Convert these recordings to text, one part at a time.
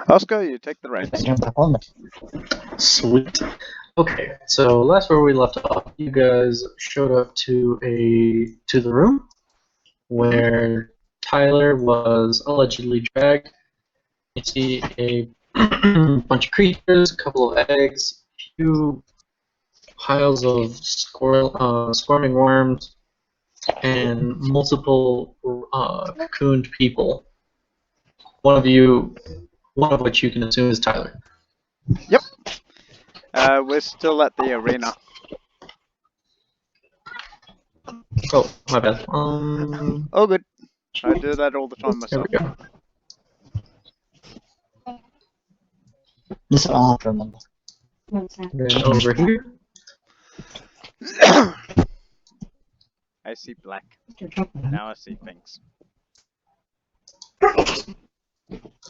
Oscar, you take the reins. Sweet. Okay, so last where we left off, you guys showed up to the room where Tyler was allegedly dragged. You see a bunch of creatures, a couple of eggs, a few piles of squirming worms, and multiple cocooned people. One of which you can assume is Tyler. Yep. We're still at the arena. Oh, my bad. Oh, good. I do that all the time myself. There we go. This one I'll have to remember. Then over here. I see black. Now I see things. There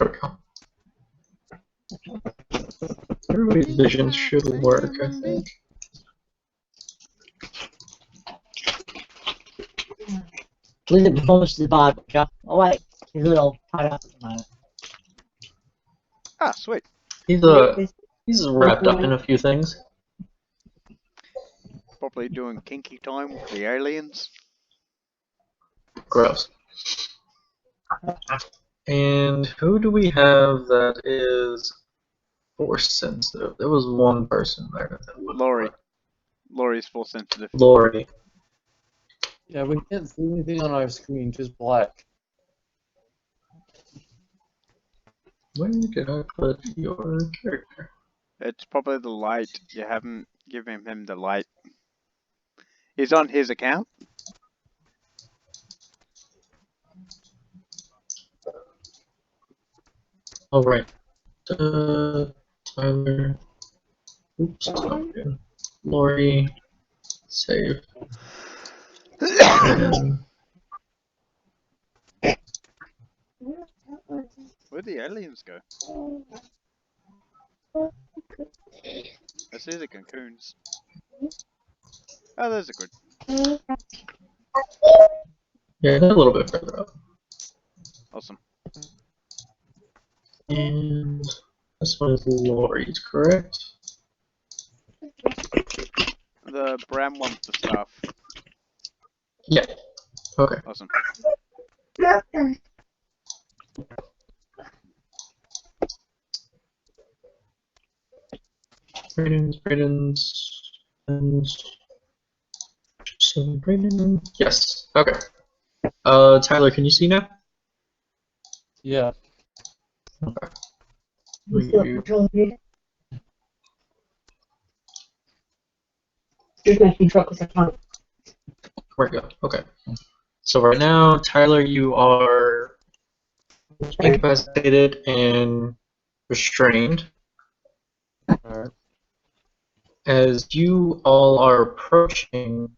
we go. Everybody's vision should work, I think. Leave it before the Bible, Jeff. Oh wait, he's a little tied up at the moment. Ah, sweet. He's wrapped up in a few things. Probably doing kinky time with the aliens. Gross. And who do we have that is force sensitive? There was one person there. Laurie. Laurie's force sensitive. Laurie. Yeah, we can't see anything on our screen, just black. Where did I put your character? It's probably the light. You haven't given him the light. He's on his account. Oh, right. Tyler. Oops, okay. Laurie. Save. Where'd the aliens go? I see the cocoons. Oh, those are good. Yeah, they're a little bit further up. Awesome. And this one is Laurie's, correct? The brown one's the staff. Yeah. Okay. Awesome. Braden's, and so Braden. Yes. Okay. Tyler, can you see now? Yeah. Okay. Where we go? Okay. So right now, Tyler, you are incapacitated and restrained. Alright. As you all are approaching,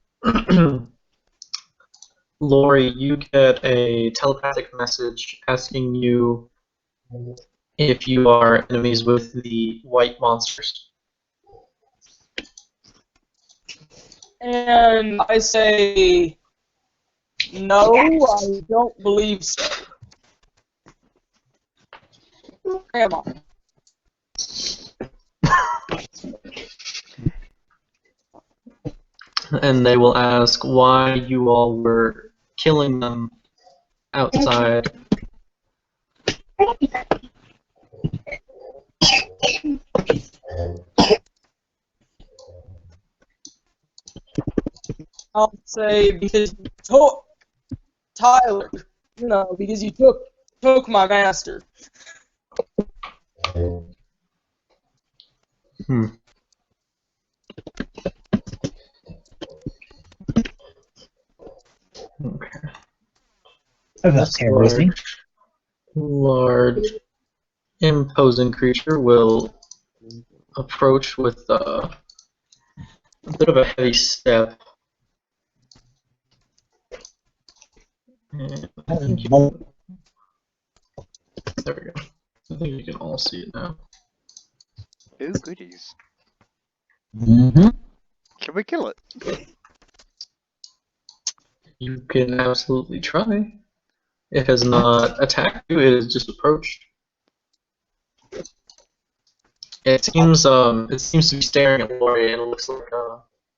Laurie, you get a telepathic message asking you if you are enemies with the white monsters. And I say, no, I don't believe so. Come on. And they will ask why you all were killing them outside. I'll say because you took Tyler, because you took my master. Hmm. Okay. This large, imposing creature will approach with a bit of a heavy step. And I think there we go. I think you can all see it now. Ooh, goodies. Mm-hmm. Can we kill it? You can absolutely try. It has not attacked you, it has just approached. It seems to be staring at Lori, and it looks like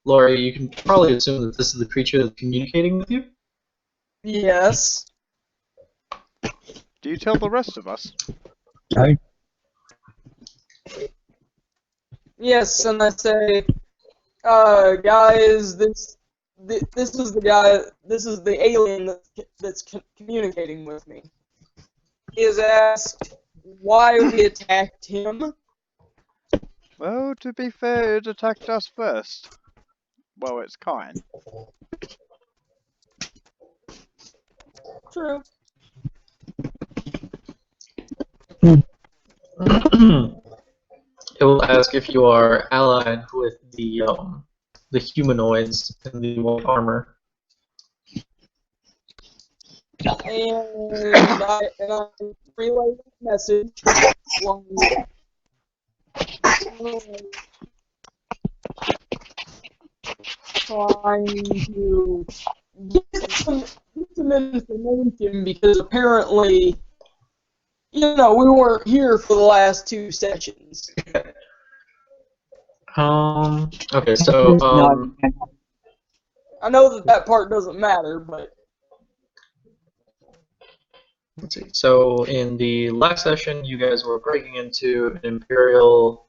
Lori. You can probably assume that this is the creature that's communicating with you. Yes. Do you tell the rest of us? Sorry. Yes, and I say, guys, this is the guy. This is the alien that's communicating with me. He has asked why we attacked him. Well, to be fair, it attacked us first. Well, it's kind. True. It will ask if you are allied with the humanoids in the white armor. And I relay the message. Trying to get some information because apparently, we weren't here for the last 2 sessions. Okay, so I know that part doesn't matter, but let's see. So in the last session, you guys were breaking into an Imperial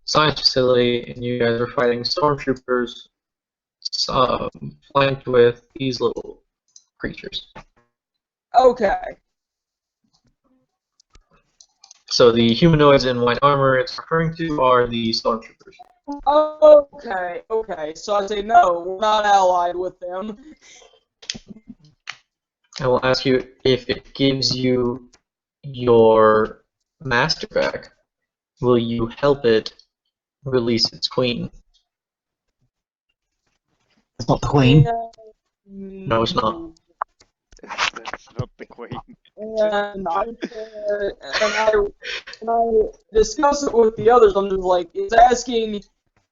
science facility, and you guys were fighting stormtroopers, flanked with these little creatures. okay. So the humanoids in white armor it's referring to are the stormtroopers. Okay. So I say no, we're not allied with them. I will ask you if it gives you your master back, will you help it release its queen? It's not the queen. No, it's not. That's not the queen. And I discuss it with the others. I'm just like, it's asking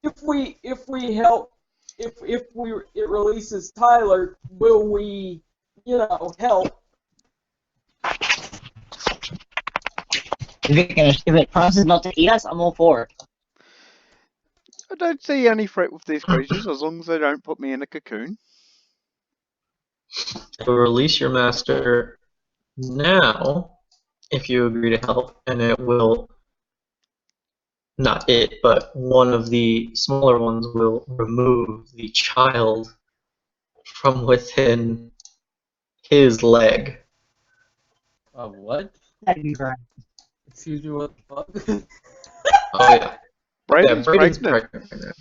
if we help, if it releases Tyler, will we, help? If it promises not to eat us, I'm all for it. I don't see any threat with these creatures as long as they don't put me in a cocoon. It will release your master now if you agree to help, and it will, not it, but one of the smaller ones will remove the child from within his leg. What? That'd be right. Excuse me, what the fuck? Oh yeah, Brayden's Brayden's pregnant. pregnant right now.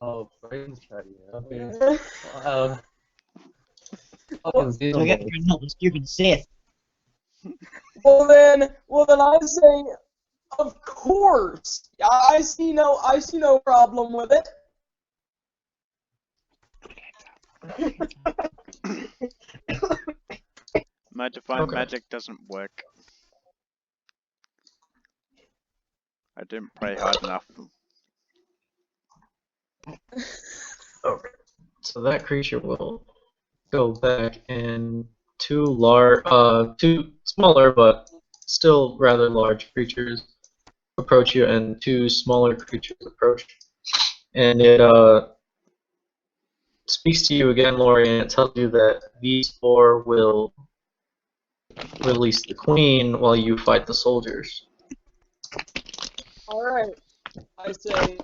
Oh, Braden's pregnant. Okay. Fucking So get xenomorph. not the stupid Sith. Well then I say, of course. I see no problem with it. My divine Okay. magic doesn't work. I didn't pray hard enough. Okay. So that creature will go back, and two smaller but still rather large creatures approach you, and 2 smaller creatures approach. And it speaks to you again, Lori, and it tells you that these 4 will release the queen while you fight the soldiers. Alright. I say,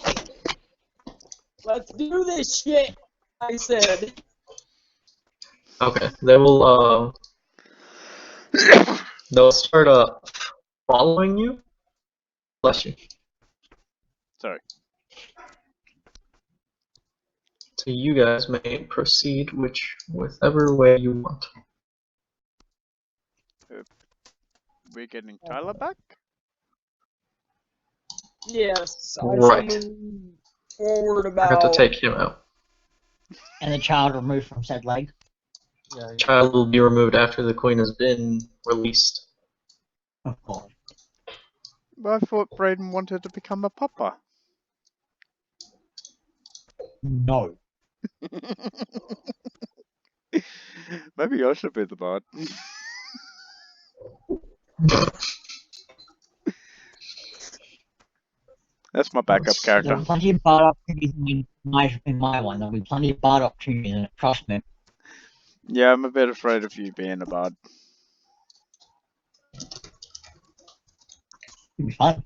let's do this shit. I said. Okay, they'll start following you. Bless you. Sorry. So you guys may proceed whichever way you want. We're getting Tyler back? Yes, I Right. shall move forward I have to about. take him out. And the child removed from said leg. Yeah, Child will be removed after the queen has been released. Oh god. But I thought Brayden wanted to become a papa. No. Maybe I should be the bard. That's my backup character. There'll be plenty of bought opportunities in my one. There'll be plenty of bought opportunities in it. Trust me. Yeah, I'm a bit afraid of you being a bard. It'll be fun.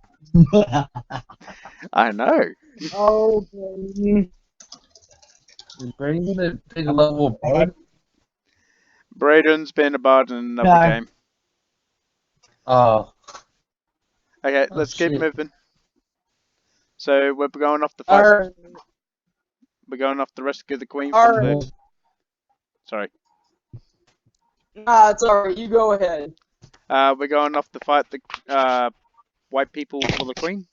I know. Okay. Is Brandon gonna take a level of bard? Braden's been a bard in another No. game. Oh. Okay, Oh, let's keep shit. moving. So we're going off the fight. Alright. We're going off the rescue of the queen All from right. the. Sorry. Nah, it's alright. You go ahead. We're going off to fight the white people for the queen.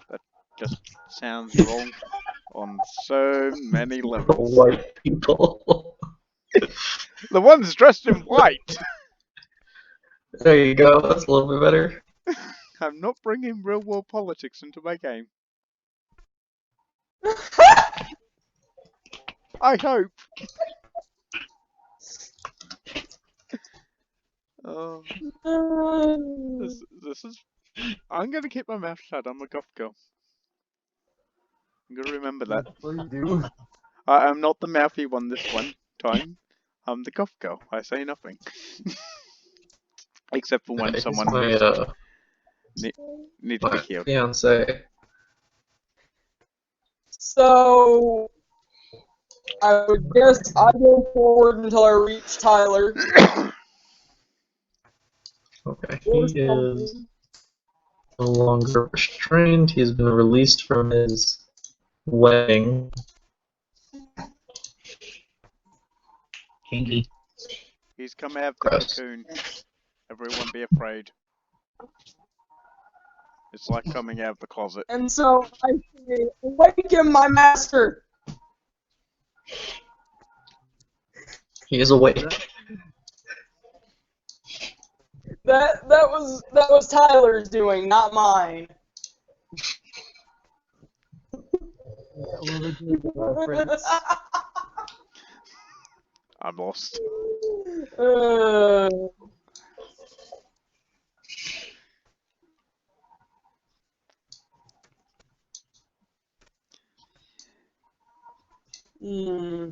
That just sounds wrong on so many The levels. white people. The ones dressed in white. There you go. That's a little bit better. I'm not bringing real world politics into my game. I hope. Oh, this is. I'm gonna keep my mouth shut. I'm a goth girl. I'm gonna remember that. Please do. I'm not the mouthy one this one time. I'm the goth girl. I say nothing. Except for when He's someone my, needs to be my healed. fiance. So, I would guess I go forward until I reach Tyler. Okay, Or he is something. no longer restrained. He's been released from his wedding. Kinky. He's come out of the Gross. cocoon. Everyone be afraid. It's like coming out of the closet. And so I say, awaken my master. He is awake. That was Tyler's doing, not mine. I'm lost. Uh, hmm.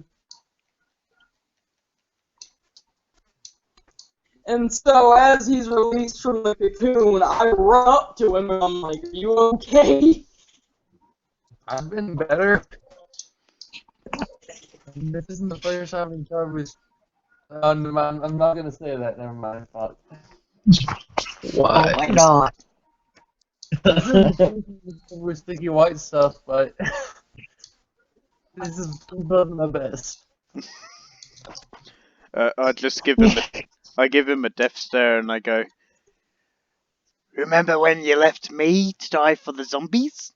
And so as he's released from the cocoon, I run up to him and I'm like, "Are you okay?" I've been better. This isn't the first time in charge with. I'm not gonna say that. Never mind. Fuck. Why? Oh, why not? With sticky white stuff, but this wasn't the best. I just give him I give him a death stare and I go, remember when you left me to die for the zombies?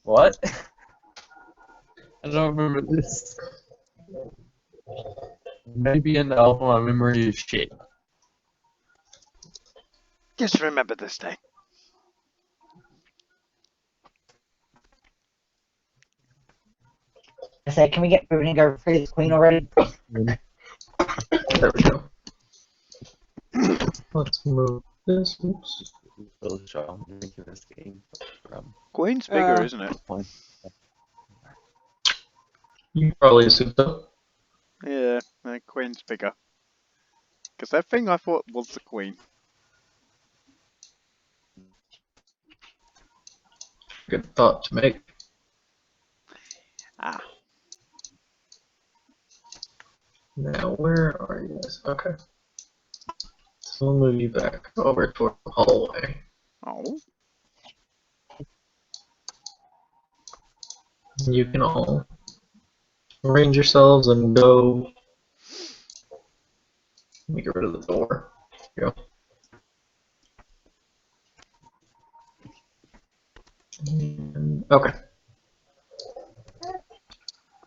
What? I don't remember this. Maybe an album my memory is shit. Just remember this day. I say, can we get moving and go free this queen already? There we go. Let's move this. Oops. So strong into this game from Queen's bigger, isn't it? point. You probably assumed so. Yeah, Queen's bigger. Because that thing I thought was the queen. Good thought to make. Ah. Now, where are you guys? Okay. So we'll move you back over toward the hallway. Oh. You can all arrange yourselves and go. Let me get rid of the door. There you go. And, okay.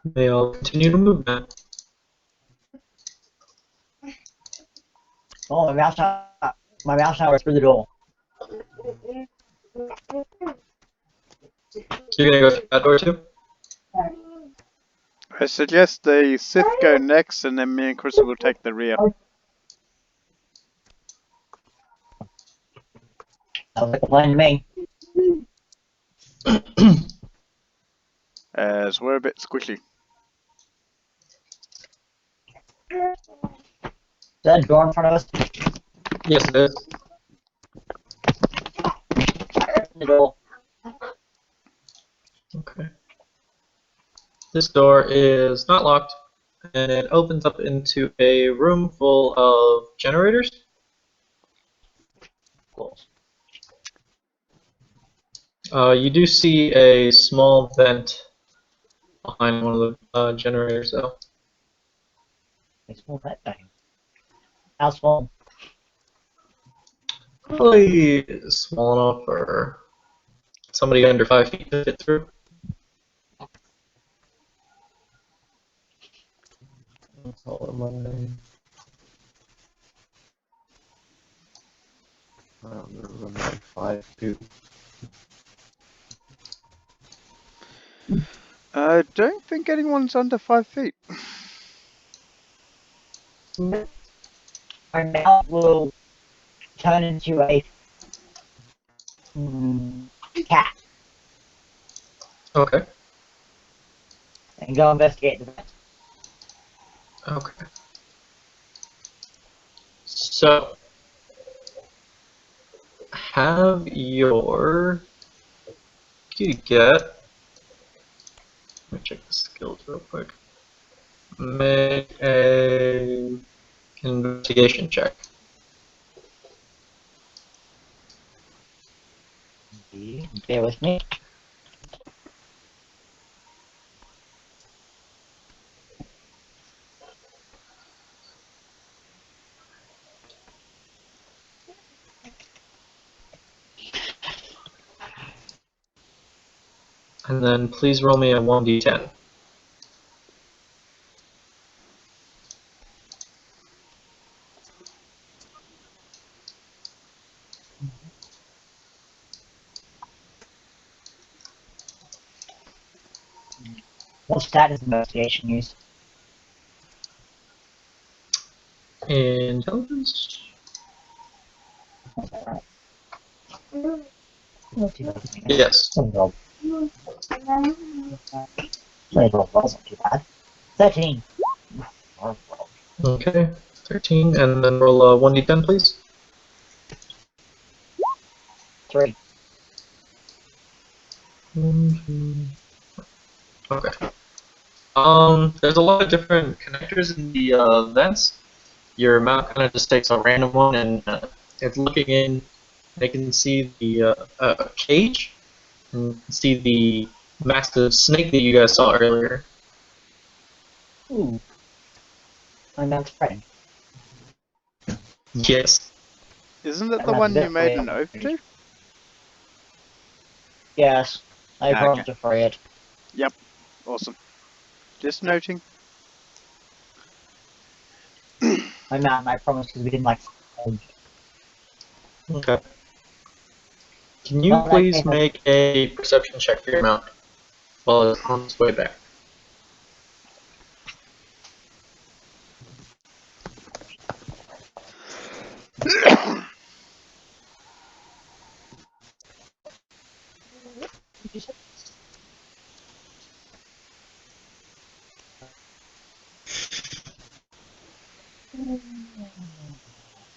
They all continue to move now. Oh, my mouse now is through the door. You're gonna go through that door too? I suggest the Sith go next and then me and Crystal will take the rear. Sounds like a plan to me. as we're a bit squishy. Is that a door in front of us? Yes, it is. The door. Okay. This door is not locked, and it opens up into a room full of generators. Cool. You do see a small vent behind one of the generators, though. Let's move that thing. How small? Probably small enough for somebody under 5 feet to fit through. All of my. I'm like 5'2". I don't think anyone's under 5 feet. Our mouth will turn into a cat Okay. and go investigate the vent. Okay. So, have your kitty cat. Let me check the skills real quick. Make a investigation check. Bear with me. And then please roll me a 1d10. What stat is investigation used? Intelligence? Is that right? Not too bad. Yes. 12 wasn't too bad. 13. Okay. 13, and then roll a 1d10, please. 3. Okay. There's a lot of different connectors in the vents. Your mount kind of just takes a random one and it's looking in. They can see the cage and see the massive snake that you guys saw earlier. Ooh. My mouth's friend. Yes. Isn't it I'm the not one you that made way. an oath to? Yes. I Ah, promised to free it. Yep. Awesome. Just noting. My mouth and I promised because we didn't like. Okay. Can you Well, that please case, make a perception check for your mount while it's on its way back?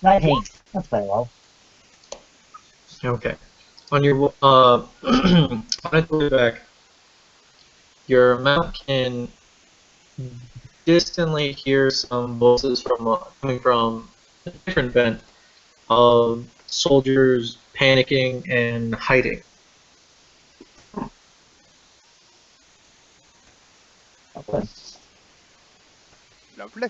I 19. That's very well. Okay. On your on its way back, your mount can distantly hear some voices from coming from a different vent of soldiers panicking and hiding. Okay. Lovely.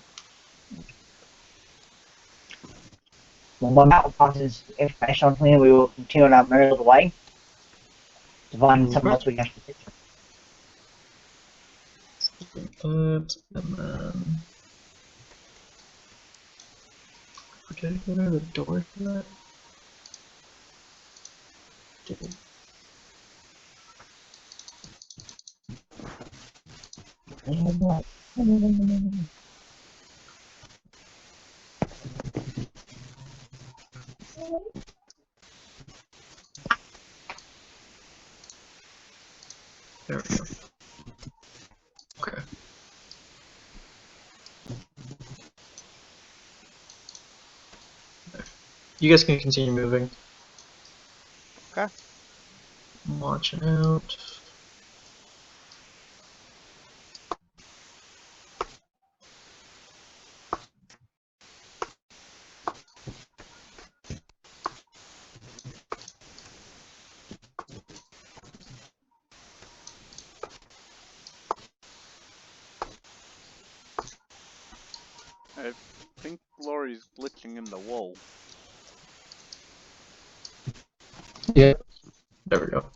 When my mouth passes information on me, we will continue on our merry little way to find something else we can actually fix. And then did I go to the door for that? There we go. You guys can continue moving. Okay. I'm watching out. I think Laurie's glitching in the wall. Yeah. There we go.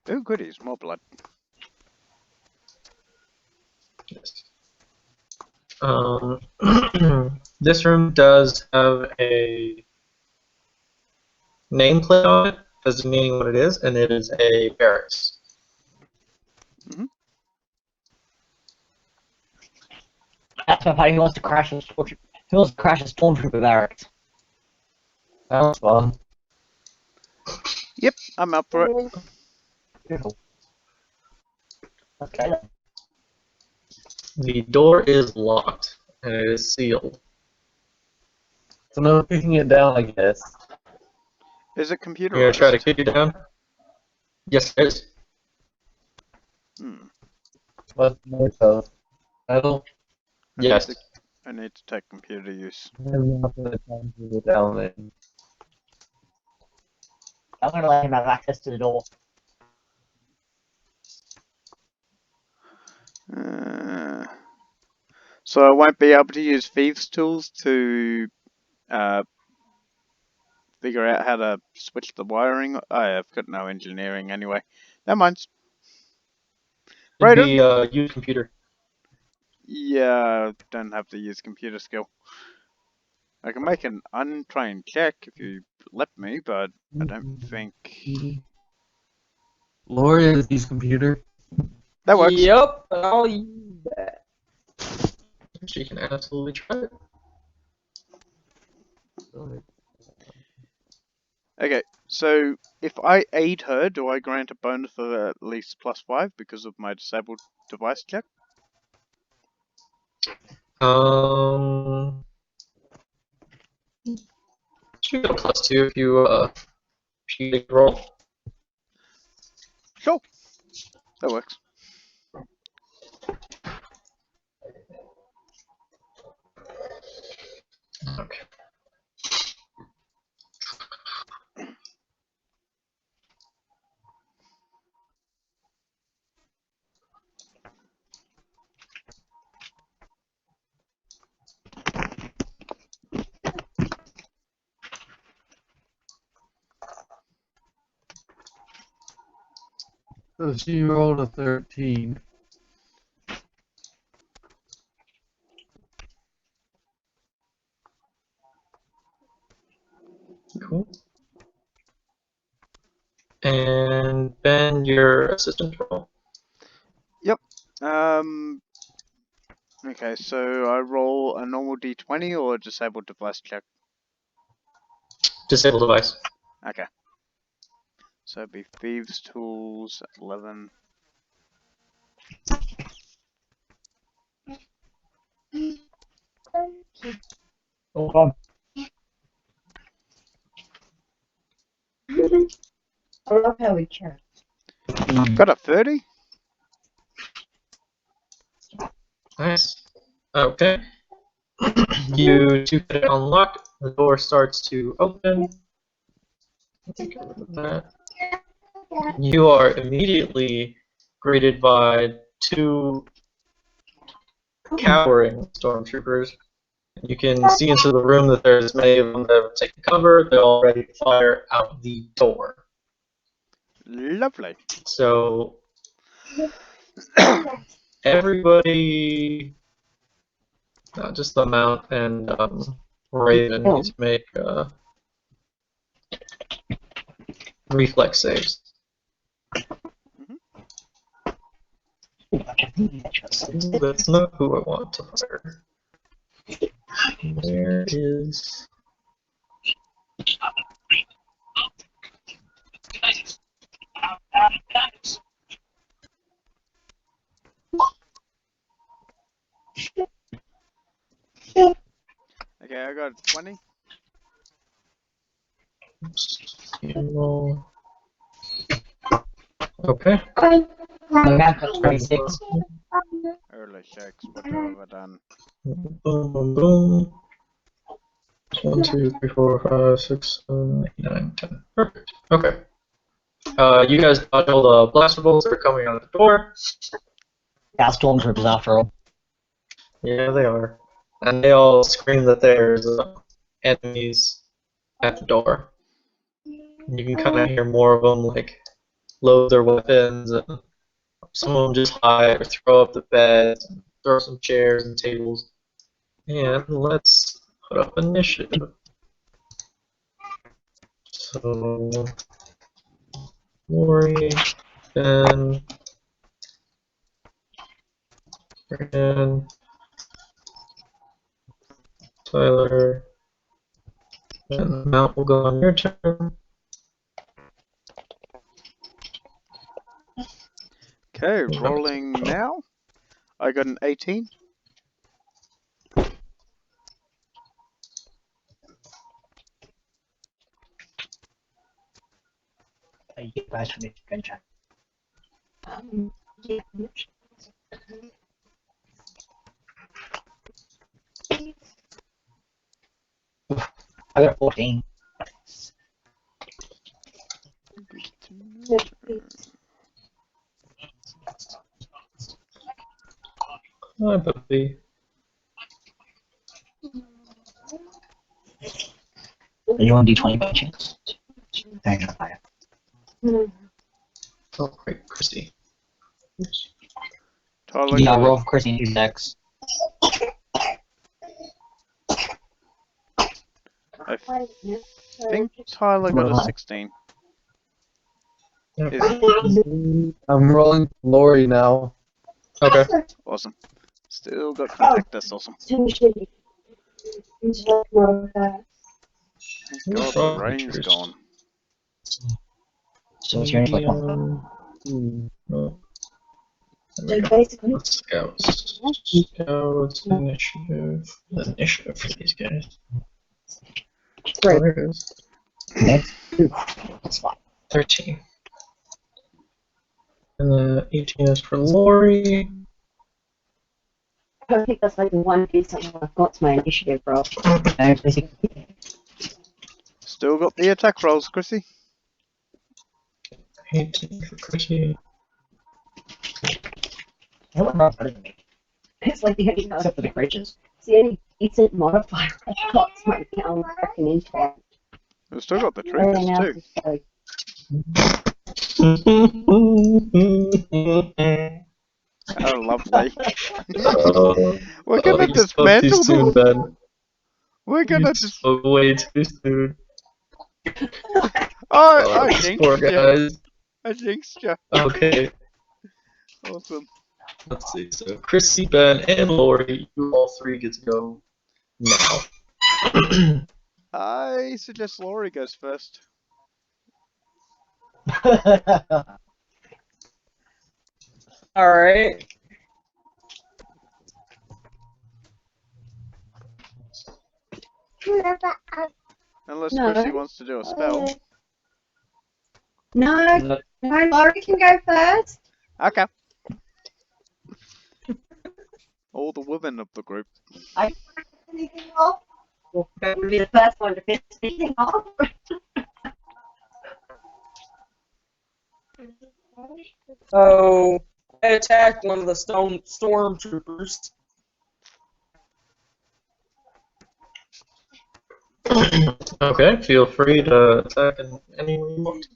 Oh, goodies, more blood. Yes. This room does have a nameplate on it, designating what it is, and it is a barracks. That's my buddy. He wants to crash a stormtrooper barracks. Sounds fun. Yep, I'm up for it. Beautiful. Okay. Then. The door is locked, and it is sealed. So no kicking it down, I guess. Is it You're gonna try to computerized? kick it down? Yes, it is. What's made of metal? Yes. I need to take computer use. I'm not gonna try and kick it down then. I'm gonna let him have access to the door. So I won't be able to use thieves' tools to figure out how to switch the wiring. I've got no engineering anyway. Never mind. It'd Right. be use computer. Yeah, don't have to use computer skill. I can make an untrained check if you let me, but I don't think Lori is his computer. that works. Yep, I'll use that. She can absolutely try it. Okay, so if I aid her, do I grant a bonus of at least +5 because of my disabled device check? Should get a +2 if you get a roll. Sure, that works. Okay. So she rolled a 13. Cool. And Ben, your assistant roll. Yep. Okay, so I roll a normal d20 or a disabled device check? Disable device. Okay. So it'd be Thieves' Tools, 11. Hold on. I love how we chat. Got a 30? Nice. Okay. You two get it unlocked. The door starts to open. Get rid of that. You are immediately greeted by two cowering stormtroopers. You can see into the room that there's many of them that have taken cover. They're all ready to fire out the door. Lovely. So everybody, not just the Mount and Raven, need to make reflex saves. Ooh, that's not who I want to fire. Where is... Okay, I got 20. Roll. Okay. I got 26. Early checks. What have I done? Boom, boom, boom. 1, 2, 3, 4, 5, 6, 7, 8, 9, 10. Perfect. Okay. You guys dodge all the blaster bolts that are coming out of the door. Yeah, stormtroopers after all. Yeah, they are. And they all scream that there's enemies at the door. And you can kind of hear more of them, like, load their weapons. And some of them just hide or throw up the beds, and throw some chairs and tables. And let's put up initiative. So, Lori, Ben, Brandon, Tyler, and the mount will go on your turn. Okay, rolling now. I got an 18. You guys for the adventure. I got 14. Hi, Buffy. Are you on D20 by chance? Thanks, Fire. Oh, great, Christy. Oops. Tyler Yeah, got roll for Chrissy and next. I think Tyler got a 16. Is I'm rolling Lori now. Okay. awesome. Still got contact. That's awesome. Thank God the rain's gone. So it's your like one. No. Scouts. Scouts initiative. Initiative for these guys. Oh, there it is. Next. That's fine. 13. And then 18 is for Lori. I think that's like the one piece I've got to my initiative roll. Still got the attack rolls, Chrissy. 18 for Chrissy. That one not better than me. It's like the only Except for the creatures. it's the only decent modifier I've got to my fucking intellect. We've still got the Everything else troopers too. is like, How lovely. We're Oh, gonna you spoke too dismantle soon, them. Ben. We're gonna You spoke way too soon. I These jinxed poor you. guys. I jinxed you. Okay, Awesome. let's see. So Chrissy, Ben, and Lori, you all three get to go now. I suggest Laurie goes first. Alright. Unless No. Chrissy wants to do a spell. no, Laurie can go first. Okay. All the women of the group. Anything off? Well, that would be the first one to piss anything off. So I attacked one of the stormtroopers. Okay, feel free to attack in any way you want.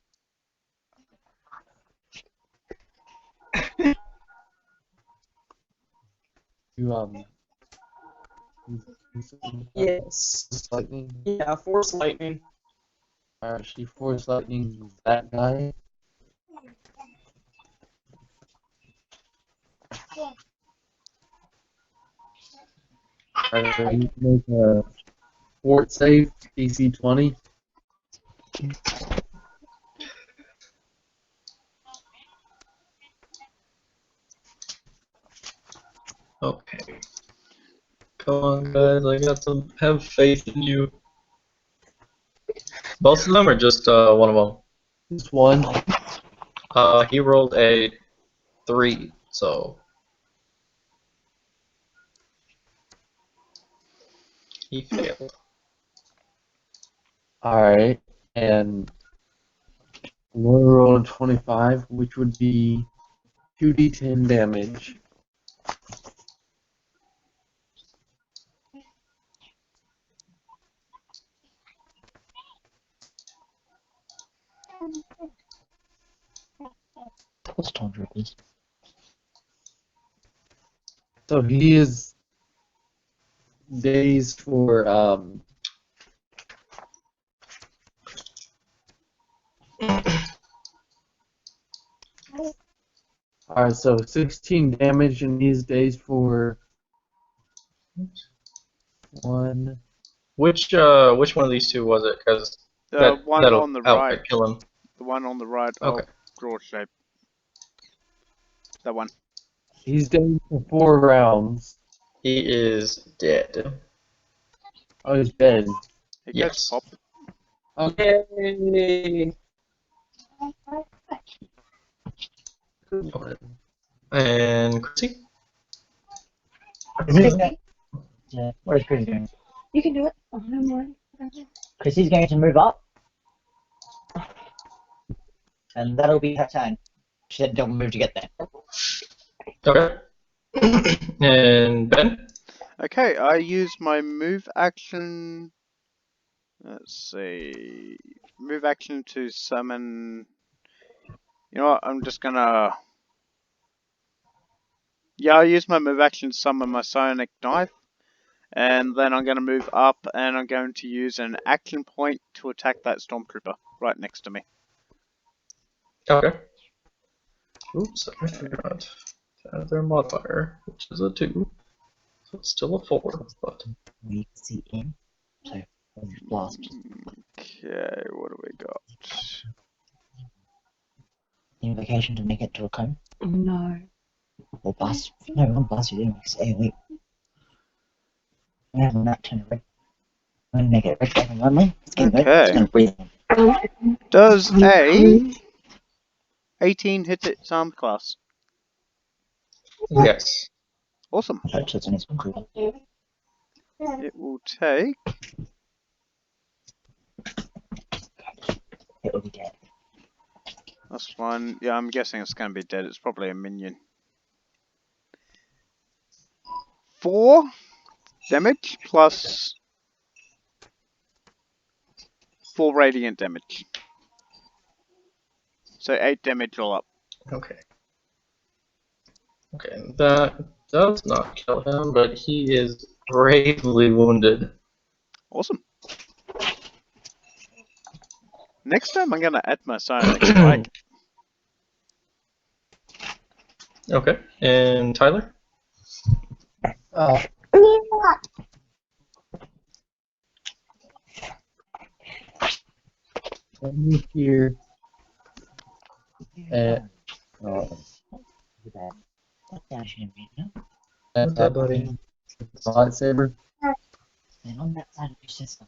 You Yes. Force lightning. Yeah, force lightning. Alright, she force lightning that guy. Alright, you make a fort save, DC 20. Okay. Come on, guys. I got to have faith in you. Both of them, or just one of them? Just one. He rolled a 3, so he failed. Alright, and we're rolling 25, which would be 2d10 damage. What's Stormtroopers? So he is dazed for alright, so 16 damage, and he's dazed for 1. Which one of these two was it? Because The one that'll on the outright right. kill him. The one on the right. Okay. Oh, draw shape. That one. He's dazed for 4 rounds. He is dead. Oh, he's dead. He goes Yes. pop. Okay. And Chrissy? Yeah, what is Chris doing? You can do it. Oh, no more. Chrissy's going to move up. And that'll be her turn. She said don't move to get there. Okay. And Ben? Okay, I use my move action. Let's see. Move action to summon. You know what? I'm just gonna. Yeah, I'll use my move action to summon my psionic knife. And then I'm going to move up and I'm going to use an action point to attack that stormtrooper right next to me. Okay. Oops, I forgot to add their modifier, which is a 2. So it's still a 4, but... We see in. So, blast. Okay, what do we got? Invocation to make it to a cone. No. Or blast. No, not blast it in. It's AoE. We have that turn red. I'm going to make it red button only. It's getting good. It's going to breathe. Does a 18 hit its arm class? Yes. Awesome. So it's on its improvement. It will take. It will be dead. That's fine. Yeah, I'm guessing it's going to be dead. It's probably a minion. 4 damage plus 4 radiant damage. So 8 damage all up. Okay. Okay, that does not kill him, but he is gravely wounded. Awesome. Next time I'm going to add my psionic strike. Okay, and Tyler? One here. What's up, buddy? Lightsaber. And on that side of your system.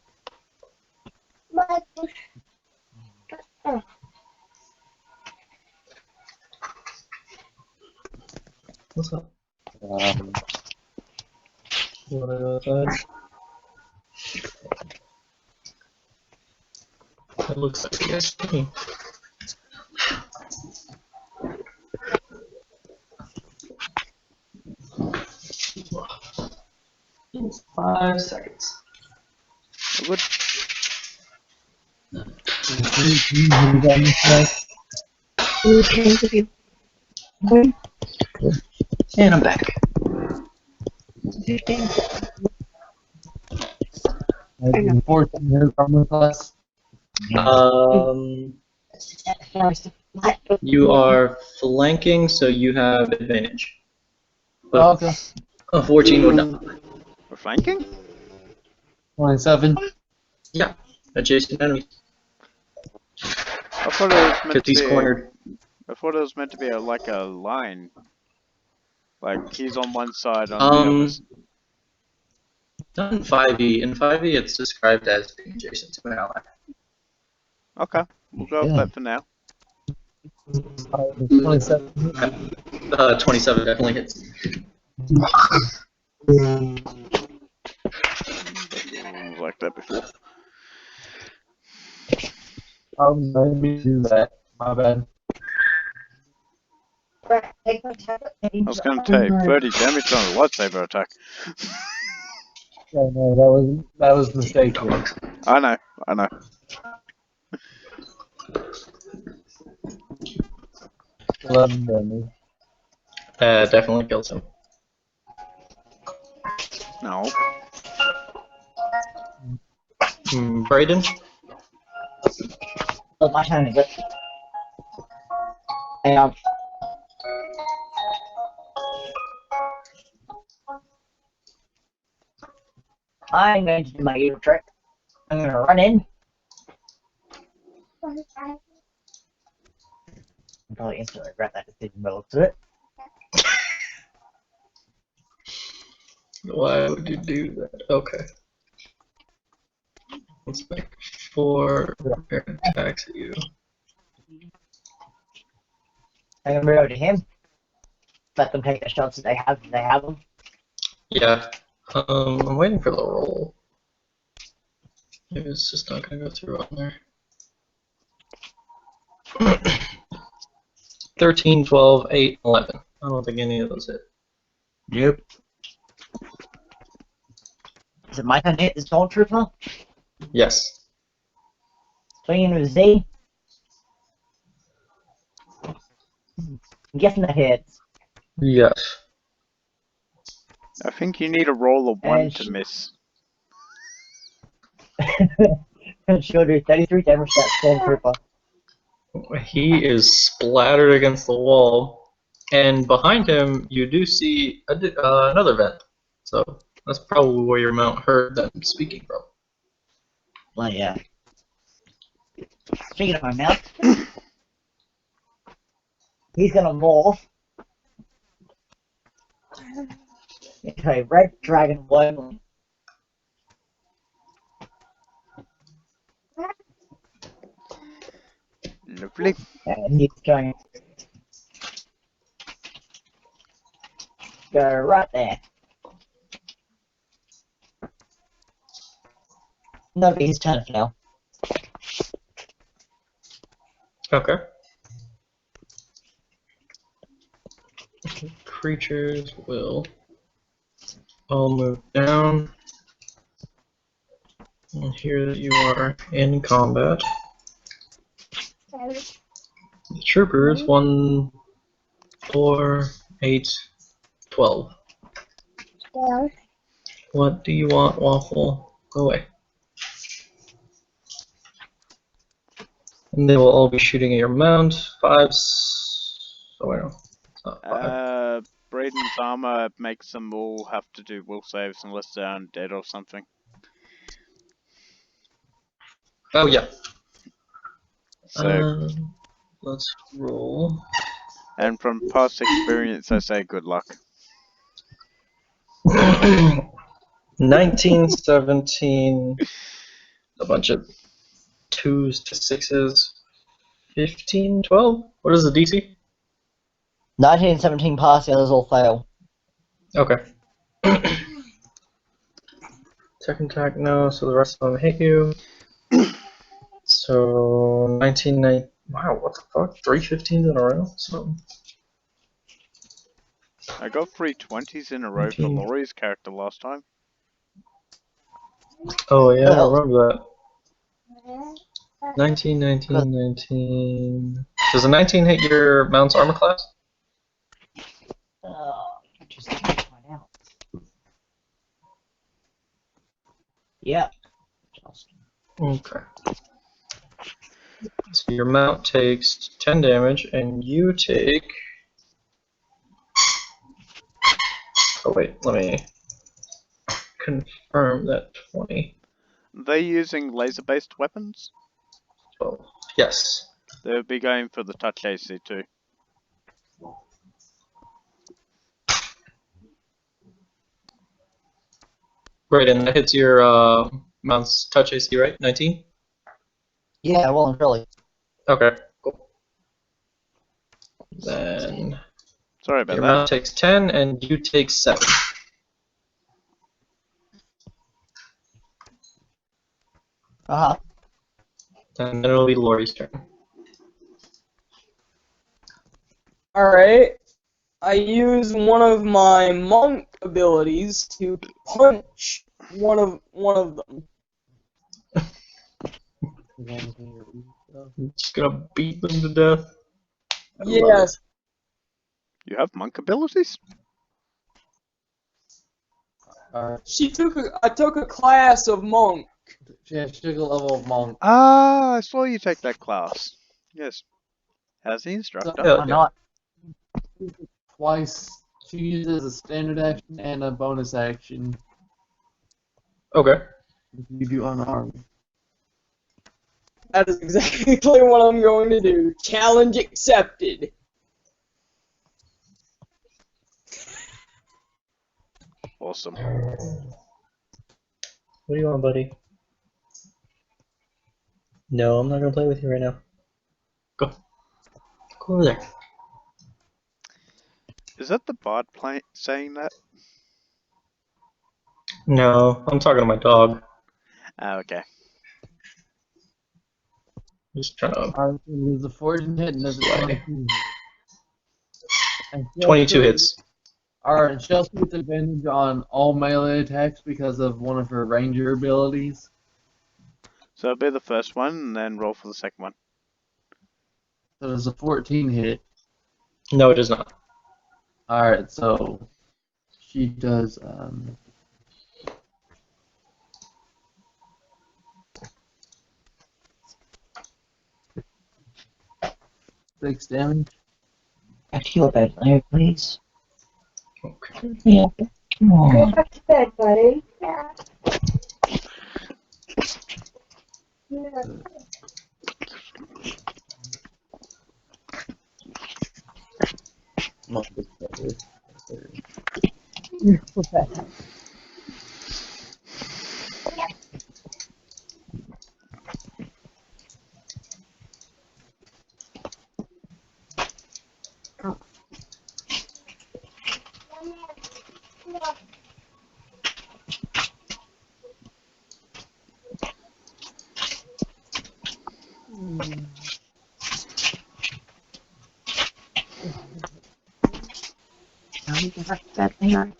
What's up? Um, You wanna go outside? It looks like you guys see me. It's 5 seconds. Good. And I'm back. 15. 14 armor class. You are flanking, so you have advantage. But Oh, okay. a 14 would not. We're flanking? 27. Yeah, adjacent enemy. I thought it was meant Because to he's be. cornered. I thought it was meant to be like a line. Like he's on one side, on the others. Not in 5e. In 5e, it's described as being adjacent to an ally. Okay, we'll go with that for now. 27. 27 definitely hits. Like that before. Let me do that. My bad. I was going to take 30 damage on a lightsaber attack. Yeah, no, that was mistaken. I know. 11 damage. Definitely kills him. No. Brayden? Oh, my turn, is it? Hang on. I'm going to do my evil trick. I'm going to run in. I'll probably instantly regret that decision by the looks of it. Why would you do that? Okay. Let's make 4 prepared attacks at you. I'm going to move over to him. Let them take the shots that they have if they have them. Yeah. I'm waiting for the roll. Maybe it's just not gonna go through on there. 13, 12, 8, 11. I don't think any of those hit. Nope. Is it my turn to hit this stormtrooper? Yes. Swinging with Z. I'm guessing that hits. Yes. I think you need a roll of 1 And to miss. And she'll do 33 damage to that stormtrooper. He is splattered against the wall, and behind him you do see another vent. So that's probably where your mount heard them speaking from. Well, yeah. Speaking of my mouth, he's gonna morph into a red dragon wormling. Lovely. And he's going to go right there. That'll be his turn now. Okay. Creatures will all move down. And here that you are in combat. The troopers, 1, 4, 8, 12. What do you want, Waffle? Go away. And they will all be shooting at your mount. 5s. Oh, wait, no. It's not 5. Braden's armor makes them all have to do will saves unless they're undead or something. Oh, yeah. So, Let's roll. and from past experience, I say good luck. 19, 17, a bunch of 2s to 6s, 15, 12? What is the DC? 19 and 17 pass, the others all fail. Okay. Second attack, no, so the rest of them hit you. So, 19, 9. Wow, what the fuck? 3 15s in a row? So, I got 3 20s in a row for 19. Laurie's character last time. Oh, yeah, I Well. remember that. 19, 19, 19. Does a 19 hit your mount's armor class? Just find out. Yeah. Okay. So your mount takes 10 damage, and you take... Oh wait, let me confirm that 20. Are they using laser-based weapons? 12. Yes. They'll be going for the touch AC too. Right, and that hits your mount's touch AC, right? 19? Yeah, well and really. Okay, cool. Then Sorry about your that. mount takes 10, and you take 7. Uh-huh. And then it'll be Lori's turn. Alright. I use one of my monk abilities to punch one of them. Just gonna beat them to death. I love Yes. You have monk abilities? Alright. I took a class of monk. Yeah, she took a level of monk. Ah, I saw you take that class. Yes. As the So, instructor. Yeah. Why not? twice. She uses a standard action and a bonus action Okay. if you do unarmed. That is exactly what I'm going to do. Challenge accepted. Awesome. What do you want, buddy? No, I'm not gonna play with you right now. Go. Go over there. Is that the bard saying that? No, I'm talking to my dog. Ah, okay. Just trying to. Alright, so there's a fortune hit and there's a 22. And 22 hits. Alright, Chelsea gets advantage on all melee attacks because of one of her ranger abilities. So it'll be the first one, and then roll for the second one. So there's a 14 hit. No, it does not. Alright, so she does 6 damage. Back to your bed, Larry, please. Okay. Yeah. Come Go on. back to bed, buddy. Yeah. Yeah. Not this better. What's that? Now we go back to bed, Larry.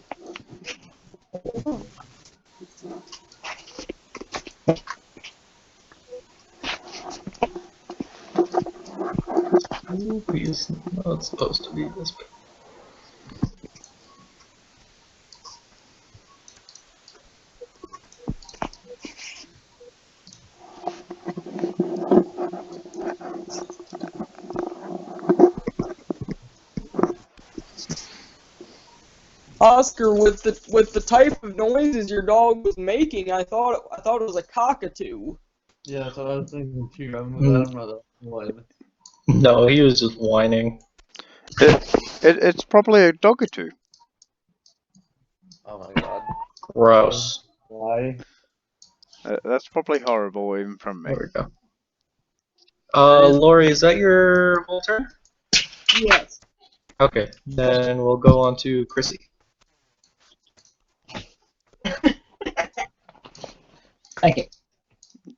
He's not supposed to be this big. Oscar, with the type of noises your dog was making, I thought it was a cockatoo. Yeah, that's what I was thinking too. I'm glad I'm not the one. No, he was just whining. It's probably a doggatoo. Oh my god. Gross. Why? That's probably horrible, even from me. There we go. Lori, is that your whole turn? Yes. Okay, then we'll go on to Chrissy. Thank you.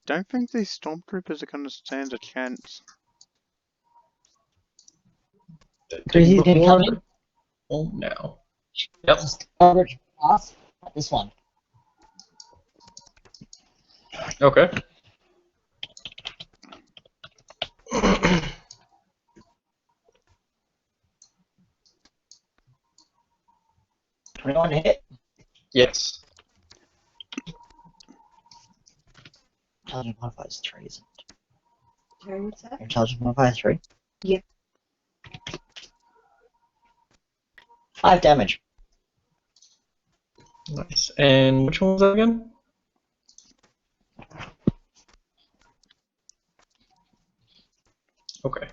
Don't think these stormtroopers are going to stand a chance. Chrissy's gonna come in. Oh, now. Yep. Coverage off. This one. Okay. 21 to hit. Yes. Intelligence modifier is 3, isn't it? Sorry, what's that? Your intelligence modifier is 3. Yeah. 5 damage. Nice. And which one was that again? Okay.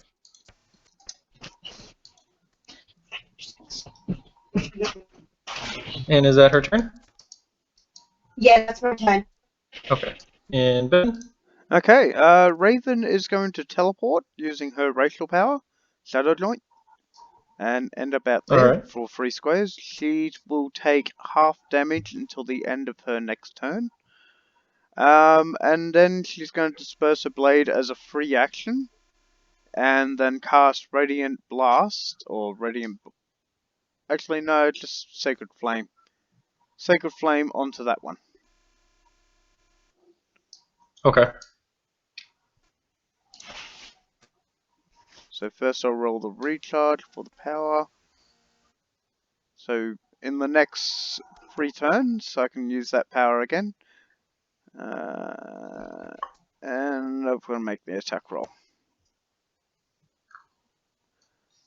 And is that her turn? Yeah, that's my turn. Okay. And Ben? Okay, Raven is going to teleport using her racial power, Shadow Joint, and end up out there Alright. for 3 squares. She will take half damage until the end of her next turn. And then she's going to disperse her blade as a free action, and then cast Radiant Blast, or Radiant... Actually, no, just Sacred Flame. Sacred Flame onto that one. Okay. So first I'll roll the recharge for the power. So in the next 3 turns, I can use that power again. And I'm going to make the attack roll.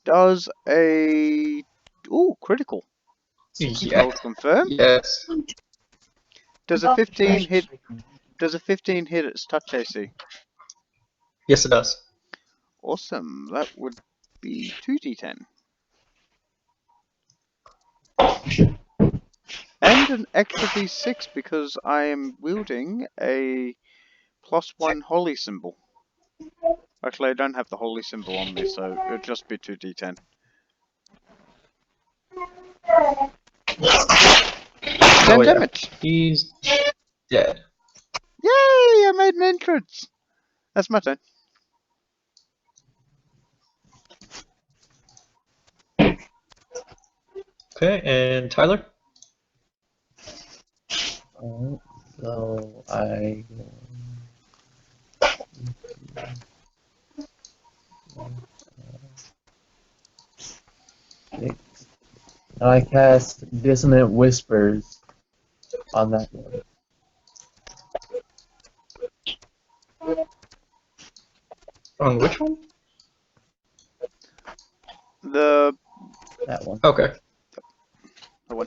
Does a... Ooh, critical. Yeah. Roll to confirm. Yes. Does a 15 hit... Does a 15 hit its touch AC? Yes, it does. Awesome. That would be 2d10. And an extra d6 because I am wielding a +1 holy symbol. Actually, I don't have the holy symbol on me, so it'll just be 2d10. 10 yeah. damage! He's dead. Yay! I made an entrance! That's my turn. Okay, and Tyler? Alright, so I I cast Dissonant Whispers on that one. On which one? The... That one. Okay. the one.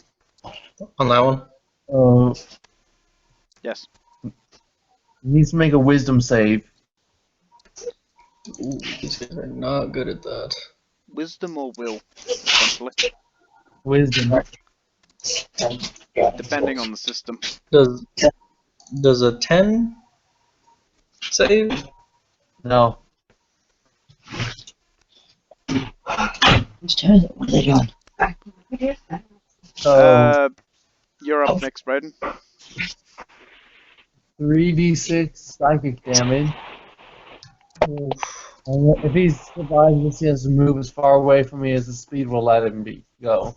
On that one? Yes. Needs to make a Wisdom save. Ooh, these guys are not good at that. Wisdom or will, essentially. Wisdom. Depending on the system. Does a 10 save? No. Whose turn is it? What are they doing? So You're up next, Braden. 3d6 psychic damage. And if he survives this, he has to move as far away from me as the speed will let him go.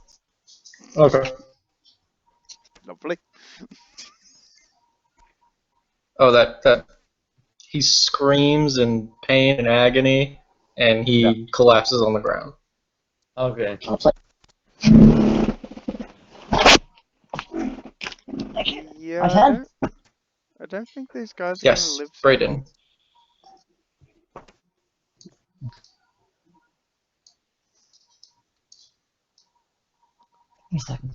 Okay. Lovely. Oh, that he screams in pain and agony, and he collapses on the ground. Okay. Yeah, I don't think these guys are going to Yes, live so Braden. long. Wait a second.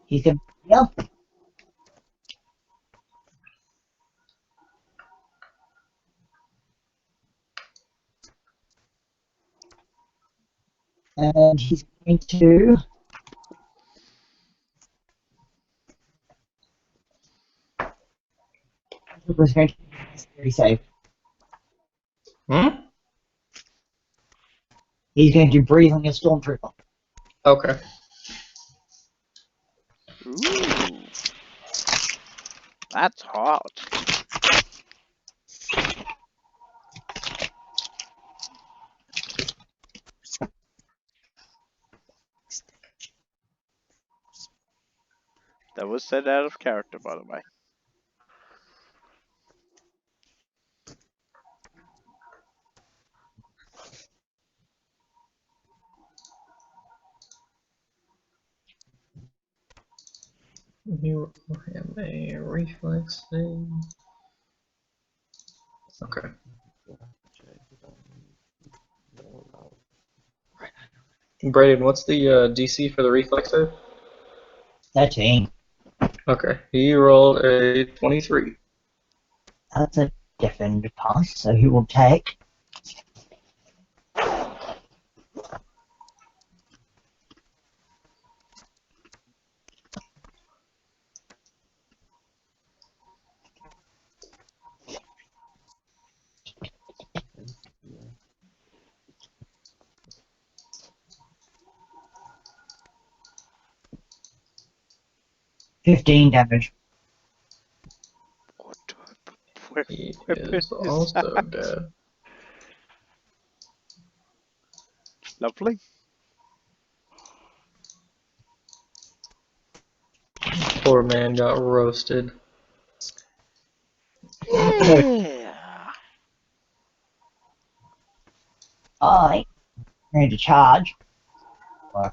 He's gonna yell. And he's going to. Was going to very safe. Hmm? He's going to breathe on your stormtrooper. Okay. Ooh. That's hot. That was said out of character, by the way. You have a reflex thing. Okay. Braden, what's the DC for the reflex save? 13. Okay. He rolled a 23. That's a defend pass, so he will take 15 damage. What type of He weapon is is also that? dead. Lovely. Poor man got roasted. Yeah. I need to charge. I'm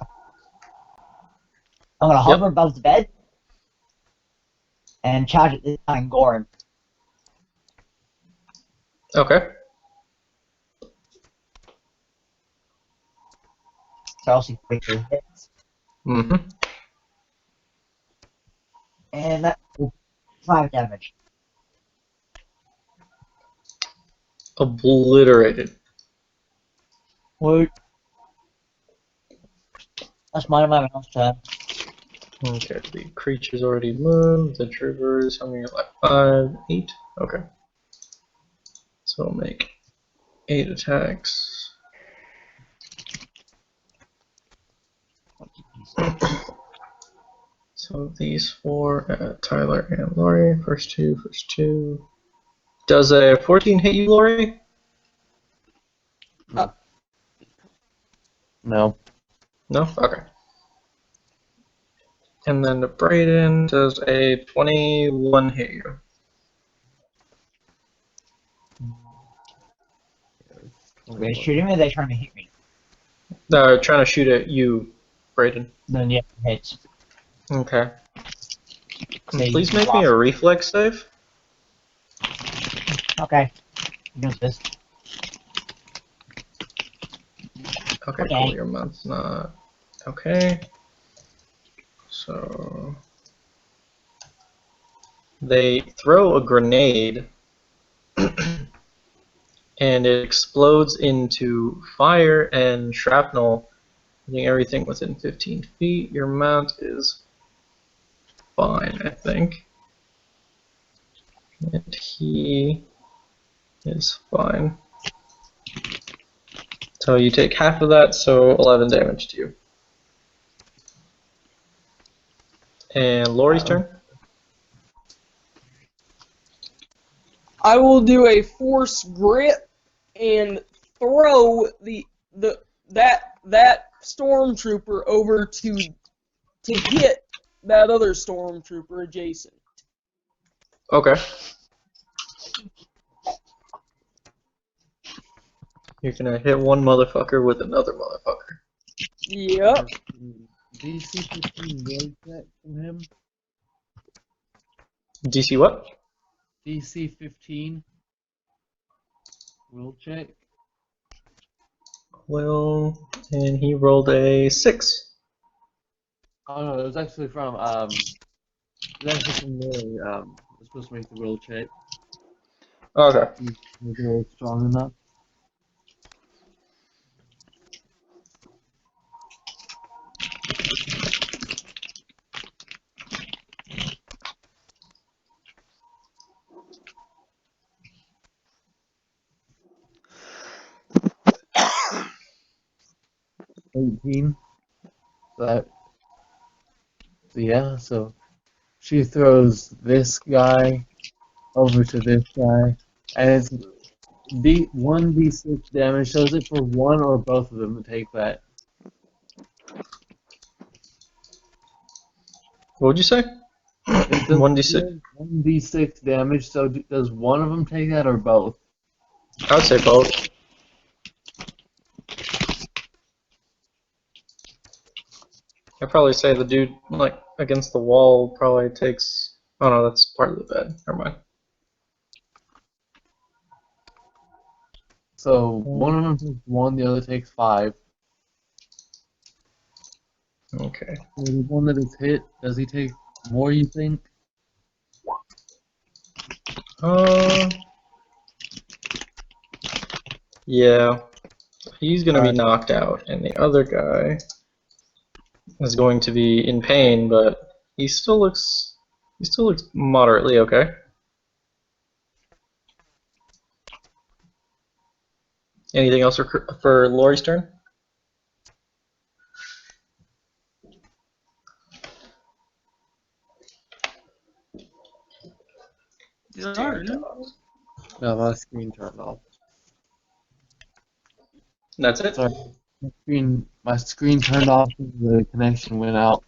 gonna hover above the bed and charge it this time and gore him. Okay. So I'll see quickly hits. Mm-hmm. And that's 5 damage. Obliterated. Wait. That's my last turn. Okay, the creature's already moved. The troopers, how many are left? 5, 8. Okay. So we'll make 8 attacks. So these 4 Tyler and Lori. First two. Does a 14 hit you, Lori? No. No? Okay. And then the Brayden, does a 21 hit you? Are they shooting me or are they trying to hit me? Trying to shoot at you, Brayden. Then yeah, hits. Okay. See, Please make me a reflex save. Okay. Against this. Okay, Okay. cool. Your month's not okay. So they throw a grenade, and it explodes into fire and shrapnel, hitting everything within 15 feet. Your mount is fine, I think, and he is fine. So you take half of that, so 11 damage to you. And Lori's turn. I will do a force grip and throw that stormtrooper over to hit that other stormtrooper adjacent. Okay. You're gonna hit one motherfucker with another motherfucker. Yep. DC 15 will check from him. DC what? DC 15 will check. Well, and he rolled a 6. Oh no, it was actually from Lily. Was supposed to make the will check. Okay. Make it a little strong enough. $18. So yeah, so she throws this guy over to this guy, and it's D1d6 damage. Shows it for one or both of them to take that. What would you say? It does 1d6. 1d6 damage. So does one of them take that or both? I would say both. I'd probably say the dude, like, against the wall probably takes... Oh no, that's part of the bed. Never mind. So one of them takes 1, the other takes 5. Okay. So the one that is hit, does he take more, you think? Yeah, he's gonna be knocked out, and the other guy is going to be in pain, but he still looks moderately okay. Anything else for Lori's turn? No, my screen turned off. That's it. Sorry, my screen turned off. The connection went out.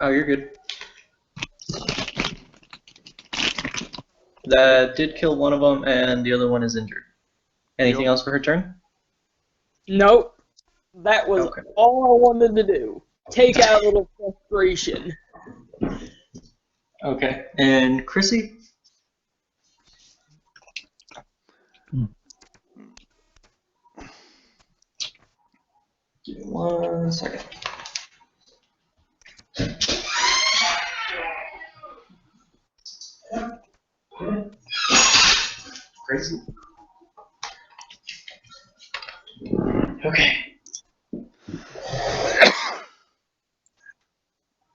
Oh, you're good. That did kill one of them, and the other one is injured. Anything else for her turn? Nope. That was Okay. all I wanted to do. Take out a little frustration. Okay. And Chrissy? Give me 1 second. Crazy. Okay.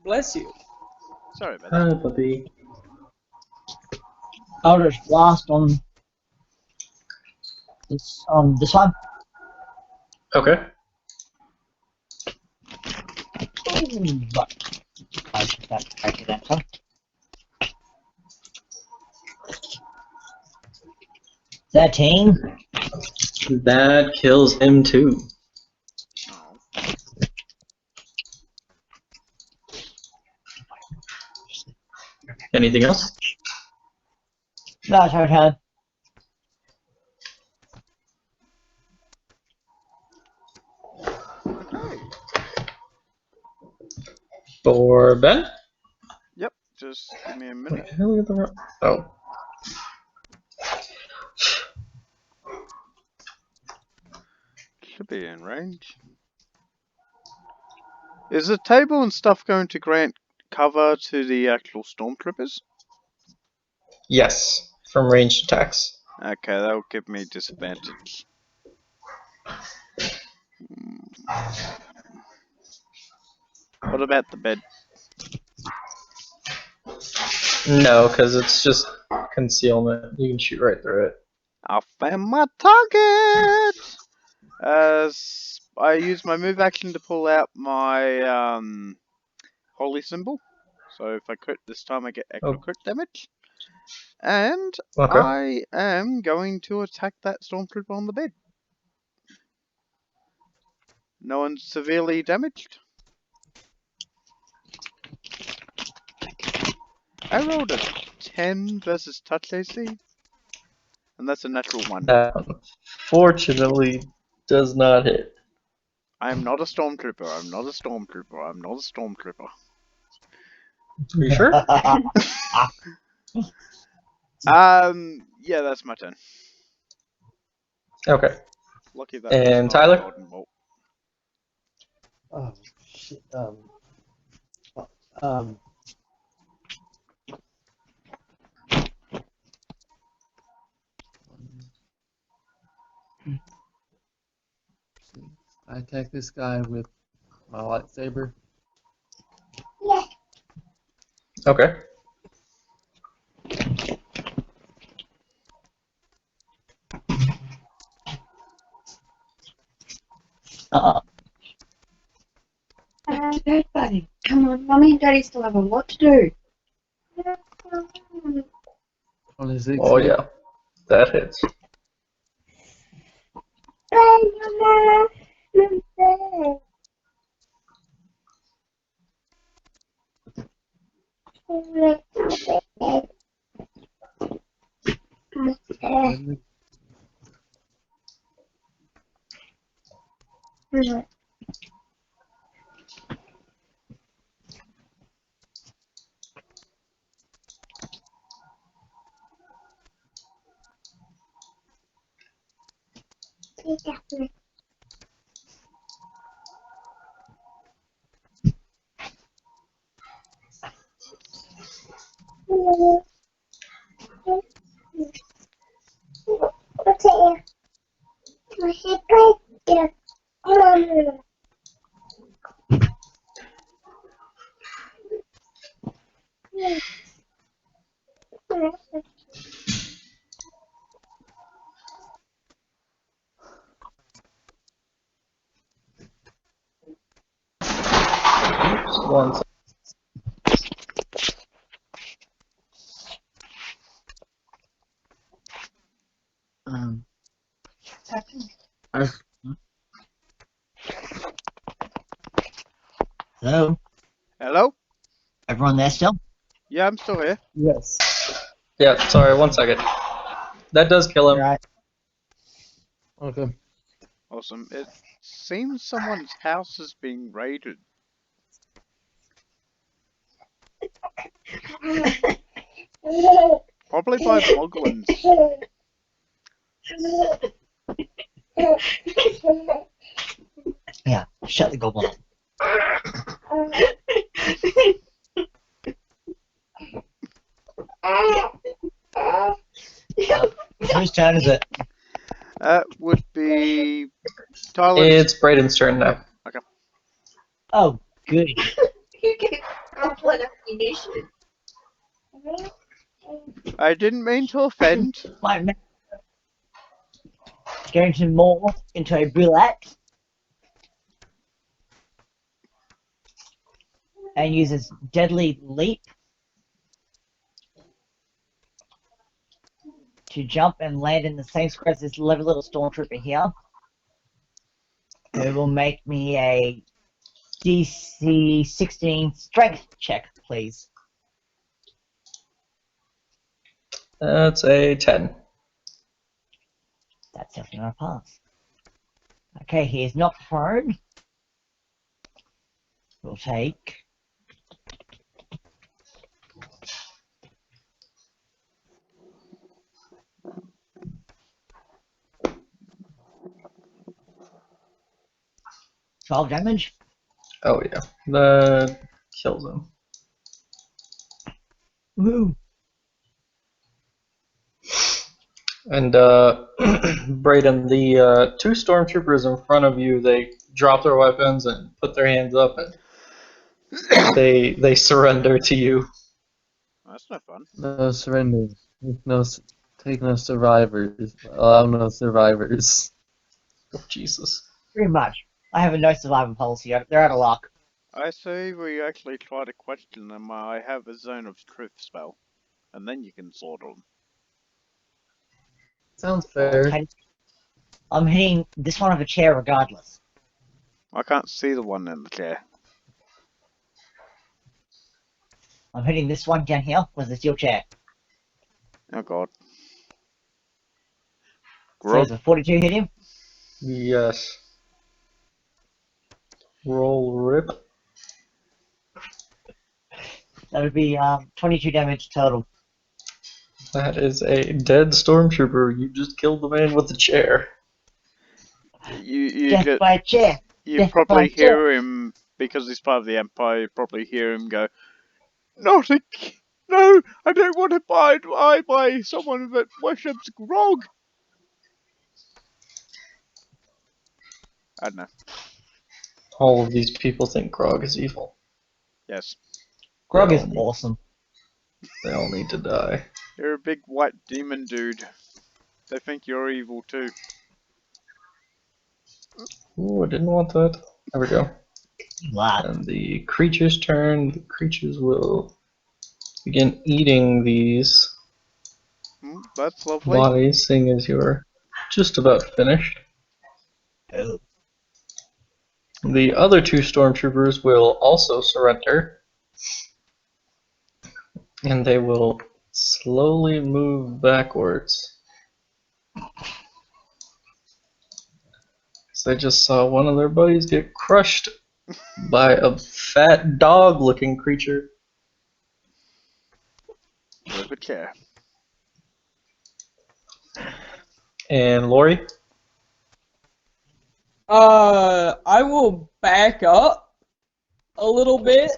Bless you. Sorry about that. Hi, puppy. Eldritch Blast on this one. Okay. But I did that accidental. Thirteen. That kills him too. Oh. Anything else? No, it's her turn. Okay. For Ben? Yep. Just give me a Wait, minute. hell, get the wrong. Oh. Should be in range. Is the table and stuff going to grant cover to the actual stormtroopers? Yes. From ranged attacks. Okay, that'll give me disadvantage. What about the bed? No, because it's just concealment. You can shoot right through it. I found my target! As I use my move action to pull out my holy symbol. So if I crit this time I get extra crit damage. And Okay. I am going to attack that stormtrooper on the bed. No one's severely damaged. I rolled a 10 versus touch AC. And that's a natural 1. That unfortunately does not hit. I'm not a stormtrooper. I'm not a stormtrooper. I'm not a stormtrooper. Are you sure? Yeah, that's my turn. Okay. Lucky that And was not Tyler? a golden bolt. Oh shit. Um. I attack this guy with my lightsaber. Okay. Go, buddy. Come on, Mummy and Daddy still have a lot to do. 26. Oh yeah. That hits. Oops, one second. I- So, Hello? everyone there still? Yeah, I'm still here. Yes. Yeah, sorry, 1 second. That does kill him. Right. Okay. Awesome. It seems someone's house is being raided. Probably by Moglins. Yeah, shut the goblin up. Whose turn is it? Would be Tyler's. It's Brayden's turn now. Oh, good. You get goblin ammunition. I didn't mean to offend. My man is going to morph into a brulette and uses deadly leap to jump and land in the same square as this little stormtrooper here. Who will make me a DC 16 strength check, please. That's a 10. That's definitely not a pass. Okay, he is not prone. We'll take 12 damage. Oh yeah, that kills him. Woo! And Brayden, the two stormtroopers in front of you, they drop their weapons and put their hands up, and they surrender to you. That's no fun. No surrender. Take no survivors. Allow no survivors. Oh, Jesus. Pretty much. I have a no survival policy. They're out of luck. I say we actually try to question them. I have a zone of truth spell. And then you can slaughter them. Sounds fair. Okay. I'm hitting this one of a chair regardless. I can't see the one in the chair. I'm hitting this one down here with the steel chair. Oh god. So is a 42 hit him? Yes. Roll rip. That would be 22 damage total. That is a dead stormtrooper. You just killed the man with the chair. Death by a chair. You Death probably by chair. hear him, because he's part of the Empire, you probably hear him go, "Not a... No, I don't want to die by someone that worships grog." I don't know. All of these people think Grog is evil. Yes. Grog They is all need- awesome. They all need to die. You're a big white demon dude. They think you're evil too. Ooh, I didn't want that. There we go. Wow. And the creature's turn. The creatures will begin eating these That's lovely. bodies, seeing as you're just about finished. Oh. The other two stormtroopers will also surrender. And they will slowly move backwards. So they just saw one of their buddies get crushed by a fat dog-looking creature. With a chair. And Lori? I will back up a little bit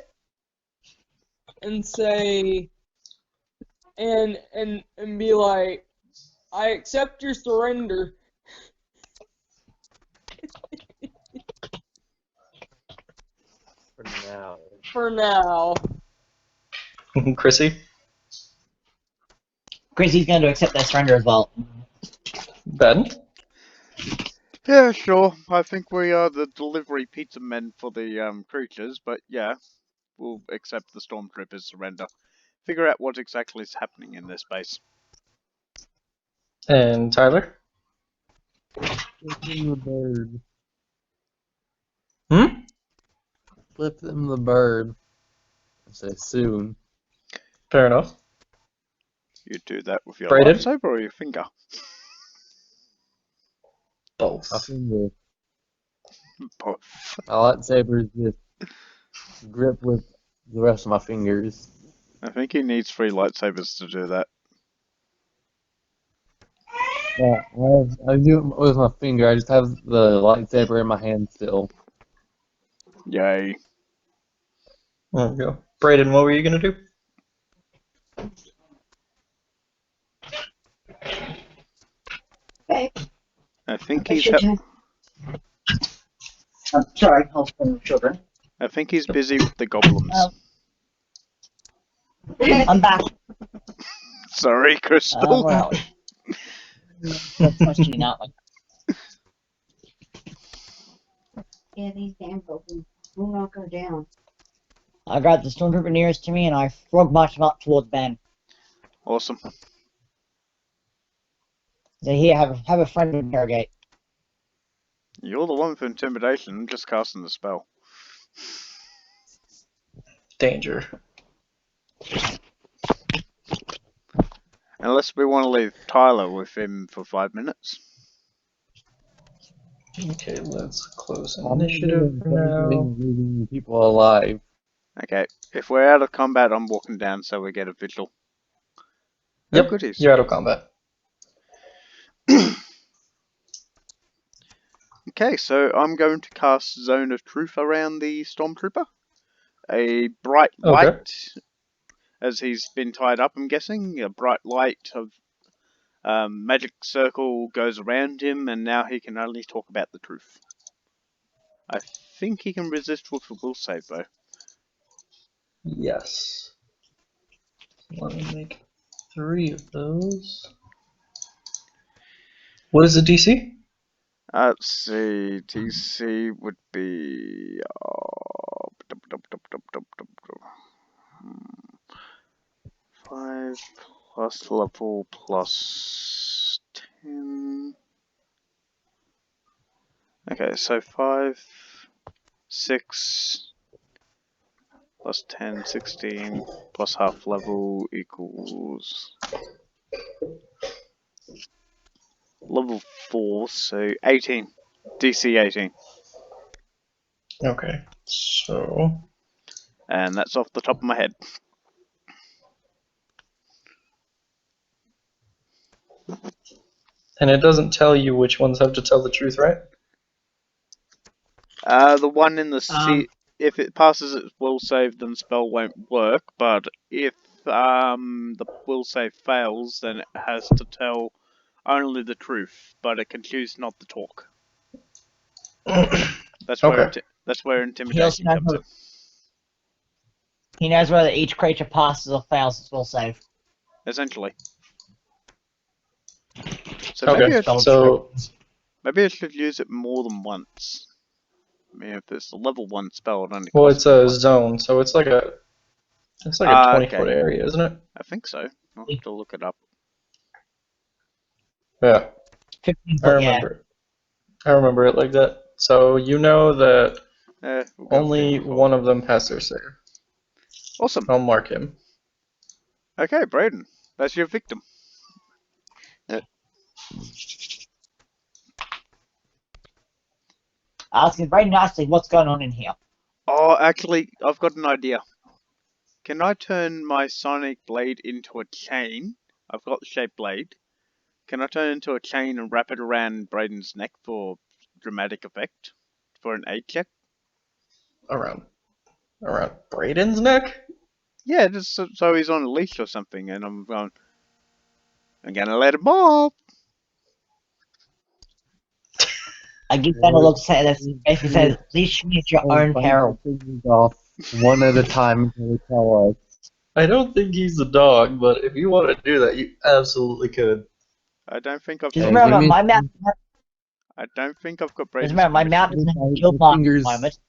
and say, and be like, I accept your surrender. now. For now. Chrissy? Chrissy's going to accept their surrender as well. Ben? Yeah, sure. I think we are the delivery pizza men for the creatures, but yeah, we'll accept the stormtroopers' surrender. Figure out what exactly is happening in this base. And Tyler? Flip them the bird. Hmm? Flip them the bird. I say soon. Fair enough. You do that with your Brayden? lightsaber or your finger? Both. My finger. Both. My lightsaber is just grip with the rest of my fingers. I think he needs 3 lightsabers to do that. Yeah, I do it with my finger. I just have the lightsaber in my hand still. Yay. There we go. Brayden, what were you gonna do? Okay. I think I he's should have. I'm sorry, I'll phone the children. I think he's busy with the goblins. I'm back. Sorry, Crystal. Where are we? That's question out. Yeah, these damn goblins will knock her down. I grabbed the stormtrooper nearest to me and I frog marched him up towards Ben. Awesome. So here, have a friend to interrogate. You're the one with intimidation. I'm just casting the spell. Danger. Unless we want to leave Tyler with him for 5 minutes. Okay, let's close I'm initiative for now. leaving people alive. Okay, if we're out of combat, I'm walking down so we get a vigil. No Yep, goodies. you're out of combat. Okay, so I'm going to cast Zone of Truth around the Stormtrooper. A bright light, Okay. as he's been tied up, I'm guessing. A bright light of magic circle goes around him, and now he can only talk about the truth. I think he can resist with a will save, though. Yes. Let me make 3 of those. What is the DC? Let's see, DC would be... 5 plus level plus 10... Okay, so 5, 6, plus 10, 16, plus half level equals level 4, so 18. DC 18. Okay, so... And that's off the top of my head. And it doesn't tell you which ones have to tell the truth, right? The one in the C, if it passes its will save, then the spell won't work, but if the will save fails, then it has to tell only the truth, but it can choose not to talk. That's where Okay. that's where He also intimidation knows comes in. He knows whether each creature passes or fails its will save. Essentially. So Okay, maybe I should use it more than once. I mean, if it's a level 1 spell, it only well, costs it's me a one. zone, so it's like a 20-foot Okay. area, isn't it? I think so. I'll have to look it up. Yeah, 15 I foot, yeah. remember it. I remember it like that. So you know that We'll go only 15 one of them has their save. Awesome. I'll mark him. Okay, Brayden, that's your victim. Asking very nicely what's going on in here. Oh, actually, I've got an idea. Can I turn my sonic blade into a chain? I've got the shaped blade. Can I turn it into a chain and wrap it around Brayden's neck for dramatic effect? For an 8 check? Around Brayden's neck? Yeah, just so he's on a leash or something, and I'm gonna let him off. I give Ben a look, say that basically says, "Leash me at your own peril." Off. one at a time until they tell us. I don't think he's a dog, but if you want to do that, you absolutely could. I don't think I've Just got. Hey, give remember, me my mount. I don't think I've got Just Braden's remember, my mount permission. doesn't have a the kill mark at the fingers moment.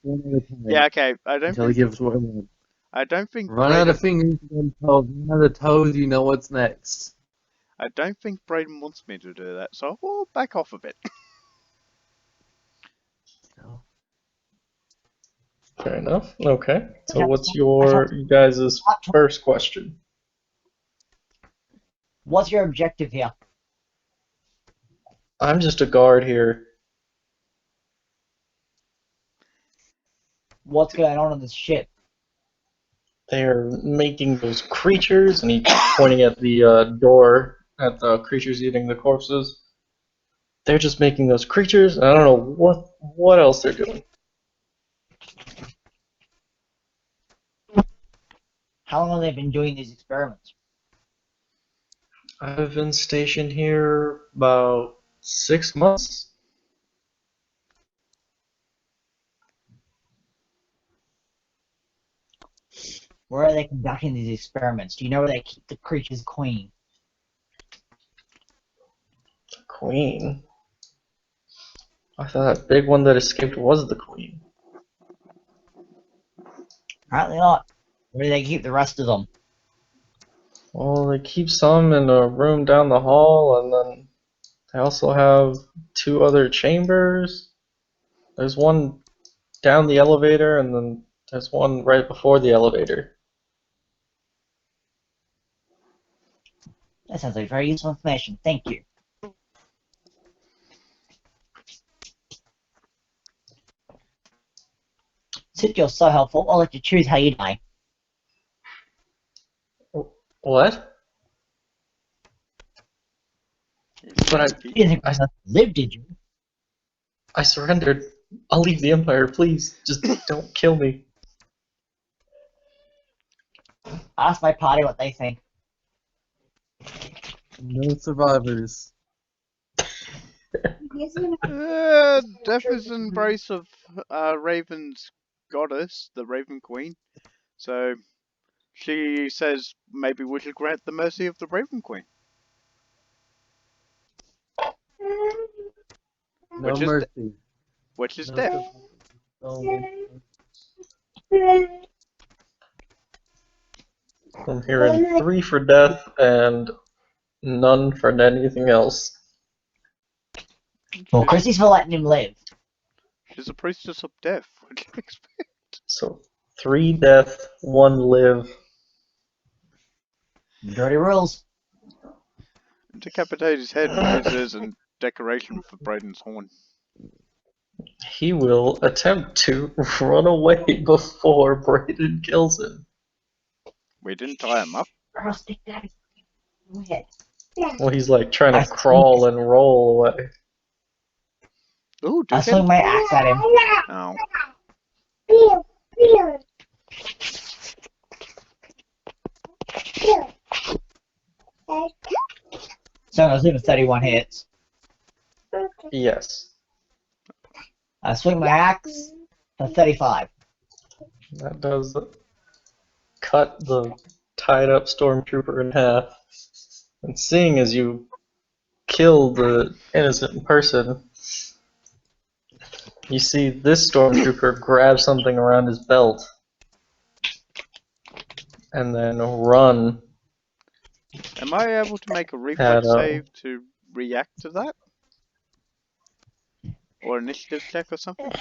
one at a time Yeah, okay. until he gives what he wants. I don't think Run out of Braden. fingers, then toes. Run out of toes, you know what's next. I don't think Braden wants me to do that, so I'll back off a bit. Fair enough. Okay. So Okay. what's your guys' first question? What's your objective here? I'm just a guard here. What's going on this ship? They're making those creatures, and he's pointing at the door at the creatures eating the corpses. They're just making those creatures, and I don't know what else they're doing. How long have they been doing these experiments? I've been stationed here about 6 months. Where are they conducting these experiments? Do you know where they keep the creature's queen? Queen. I thought that big one that escaped was the queen. Apparently not. Where do they keep the rest of them? Well, they keep some in a room down the hall, and then they also have 2 other chambers. There's one down the elevator, and then there's one right before the elevator. That sounds like very useful information. Thank you. Since you're so helpful, I'll let you choose how you die. What? But You didn't live, did you? I surrendered. I'll leave the Empire, please. Just don't kill me. Ask my party what they think. No survivors. Death is an embrace of Raven's goddess, the Raven Queen. So she says maybe we should grant the mercy of the Raven Queen. No Which is mercy. which is No death. survivors. I'm hearing 3 for death and none for anything else. Well, Chrissy's for letting him live. She's a priestess of death. What do you expect? So 3 death, 1 live. Dirty rules. Decapitate his head and use it as a decoration for Braden's horn. He will attempt to run away before Brayden kills him. We didn't tie him up. I'll stick that in my head. Well, he's like trying to crawl and roll away. Ooh, do I swing my axe at him. Oh. So I was even 31 hits. Yes. I swing my axe for 35. That does cut the tied up stormtrooper in half. And seeing as you kill the innocent person, you see this stormtrooper grab something around his belt and then run. Am I able to make a reflex save to react to that? Or initiative check or something?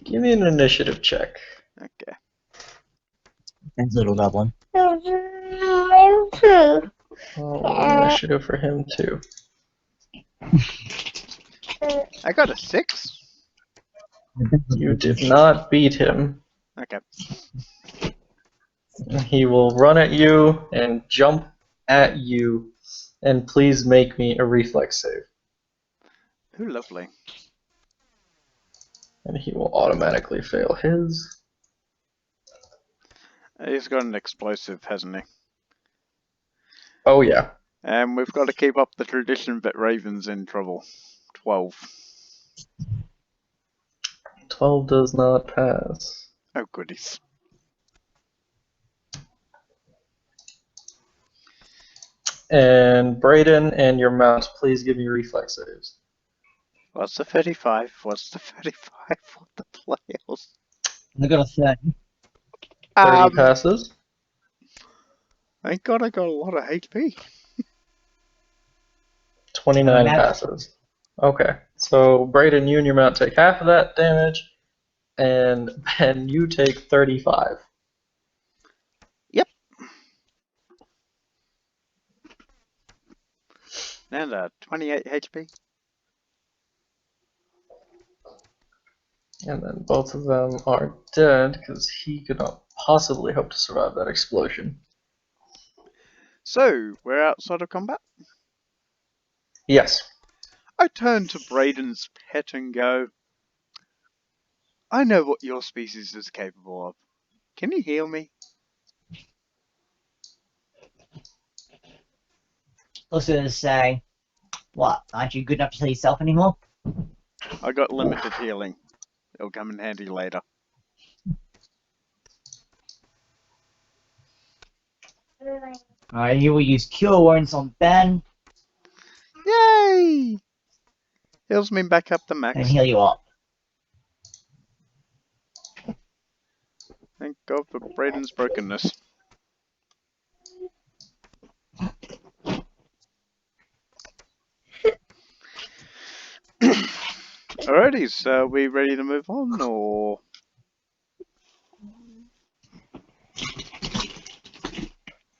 Give me an initiative check. Okay. Thanks, little goblin. Initiative for him too. I got a 6. You did not beat him. Okay. He will run at you and jump at you, and please make me a reflex save. Ooh, lovely. And he will automatically fail his. He's got an explosive, hasn't he? Oh yeah. And we've got to keep up the tradition that Raven's in trouble. 12. 12 does not pass. Oh, goodies. And Brayden and your mount, please give me reflex saves. What's the 35? What's the 35? What the players? I got a 30. 30 passes. Thank God I got a lot of HP. 29 Matt? passes. Okay, so Brayden, you and your mount take half of that damage, and Ben, you take 35. Yep. And 28 HP. And then both of them are dead because he could not possibly hope to survive that explosion. So, we're outside of combat. Yes. I turn to Brayden's pet and go, I know what your species is capable of. Can you heal me? I was going to say, what? Aren't you good enough to heal yourself anymore? I got limited healing. It'll come in handy later. Alright, you will use Cure Wounds on Ben Yay! Heals me back up to and max. heal you up. Thank God for Brayden's brokenness. Alrighty, so are we ready to move on, or...?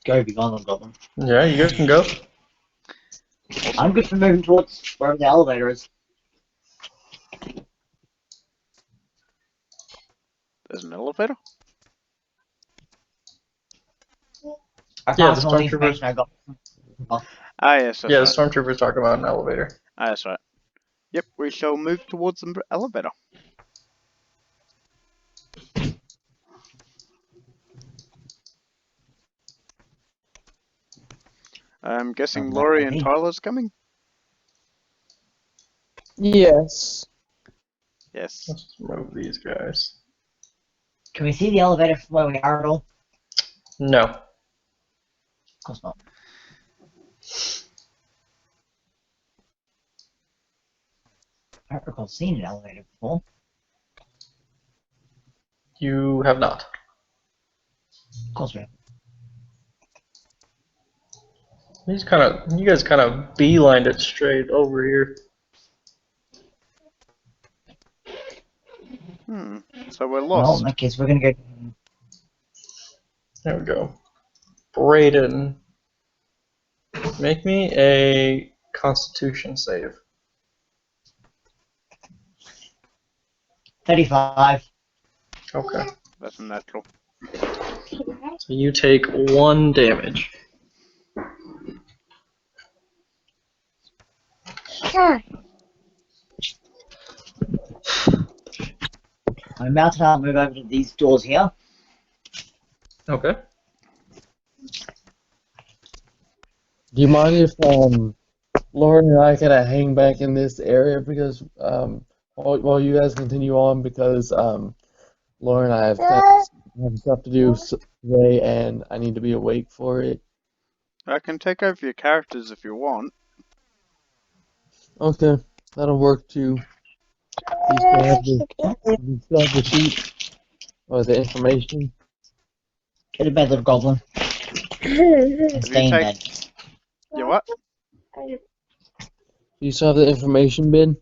Go be gone, Goblin. Yeah, you guys can go. I'm good for moving towards wherever the elevator is. There's an elevator? I Yeah, passed the all the stormtroopers. information I got. Ah, yes, that's Yeah, the right. stormtroopers talk about an elevator. Ah, that's right. Yep, we shall move towards the elevator. I'm guessing Laurie and Tyler's coming? Yes. Yes. Let's move these guys. Can we see the elevator from where we are at all? No. Of course not. I don't recall seeing an elevator before. You have not. Of course we have. You guys kind of beelined it straight over here. So we're Well, lost. in that case, we're gonna go. There we go. Brayden, make me a Constitution save. 35. Okay. That's natural. So you take 1 damage. I'm about to move over to these doors here. Okay. Do you mind if Lauren and I kind of hang back in this area because while you guys continue on because Lauren and I have stuff to do today and I need to be awake for it. I can take over your characters if you want. Okay, that'll work too. You still have the sheet or the information. Get to bed, little goblin. And stay in bed. You what? You still have the information bin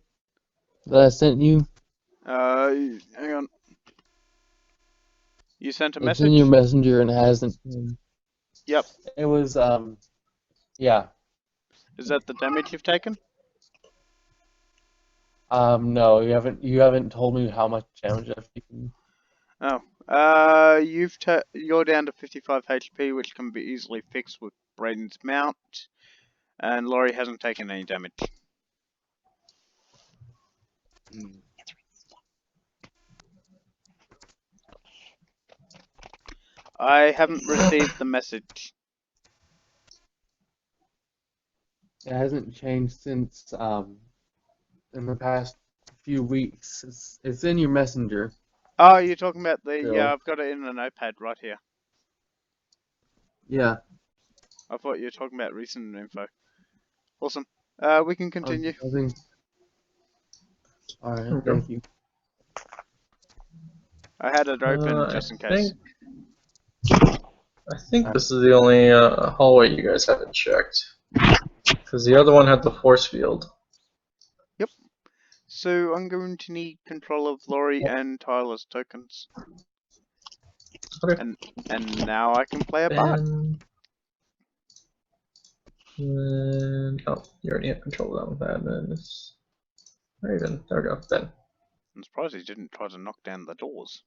that I sent you? Hang on. You sent a It's message? in your messenger and it hasn't. Yep. It was yeah. Is that the damage you've taken? No, you haven't told me how much damage I've taken. Oh. You're down to 55 HP, which can be easily fixed with Brayden's mount. And Laurie hasn't taken any damage. I haven't received the message. It hasn't changed since in the past few weeks. It's in your messenger. Oh, you're talking about the... Still. Yeah, I've got it in a notepad right here. Yeah. I thought you were talking about recent info. Awesome. We can continue. I think. All right. Okay. Thank you. I had it open I just in case. think this is the only hallway you guys haven't checked. Because the other one had the force field. Yep. So I'm going to need control of Laurie and Tyler's tokens. Okay. And now I can play a bard. And oh, you already have control of that one. Madness. Raven. There we go. Ben. I'm surprised he didn't try to knock down the doors.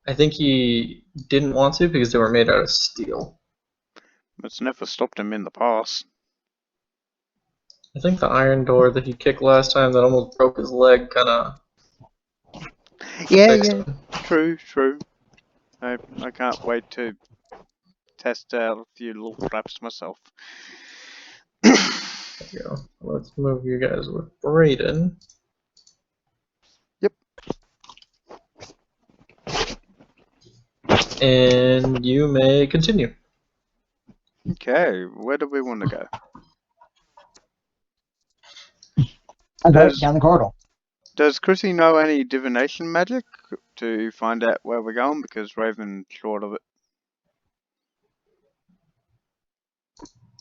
I think he didn't want to because they were made out of steel. It's never stopped him in the past. I think the iron door that he kicked last time that almost broke his leg kind of fixed him. True. I can't wait to test out a few little traps myself. There you go. Let's move you guys with Brayden. Yep. And you may continue. Okay, where do we want to go? I go Does- down the corridor. Does Chrissy know any divination magic to find out where we're going? Because Raven's short of it.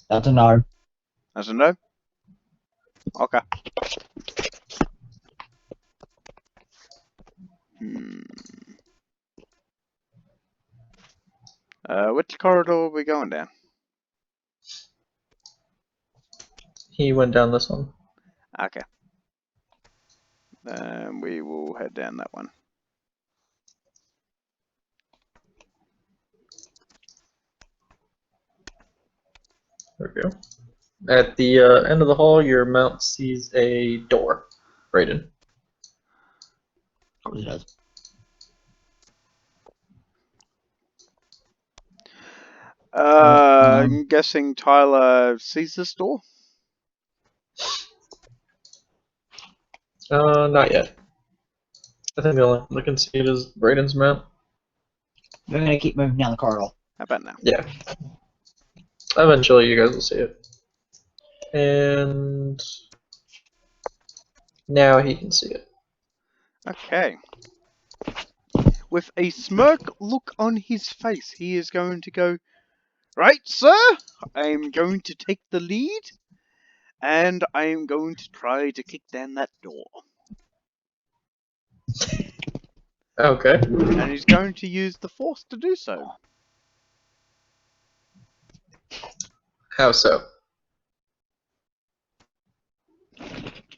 That's a no. As a no? Okay. Which corridor are we going down? He went down this one. Okay. Then we will head down that one. There we go. At the end of the hall, your mount sees a door. Brayden. It does. I'm guessing Tyler sees this door? Not yet. I think the only one that can see it is Brayden's mount. We're gonna keep moving down the corridor. How about now? Yeah. Eventually, you guys will see it. And now he can see it. Okay. With a smirk look on his face, he is going to go, "Right, sir, I am going to take the lead, and I am going to try to kick down that door." Okay. And he's going to use the force to do so. How so?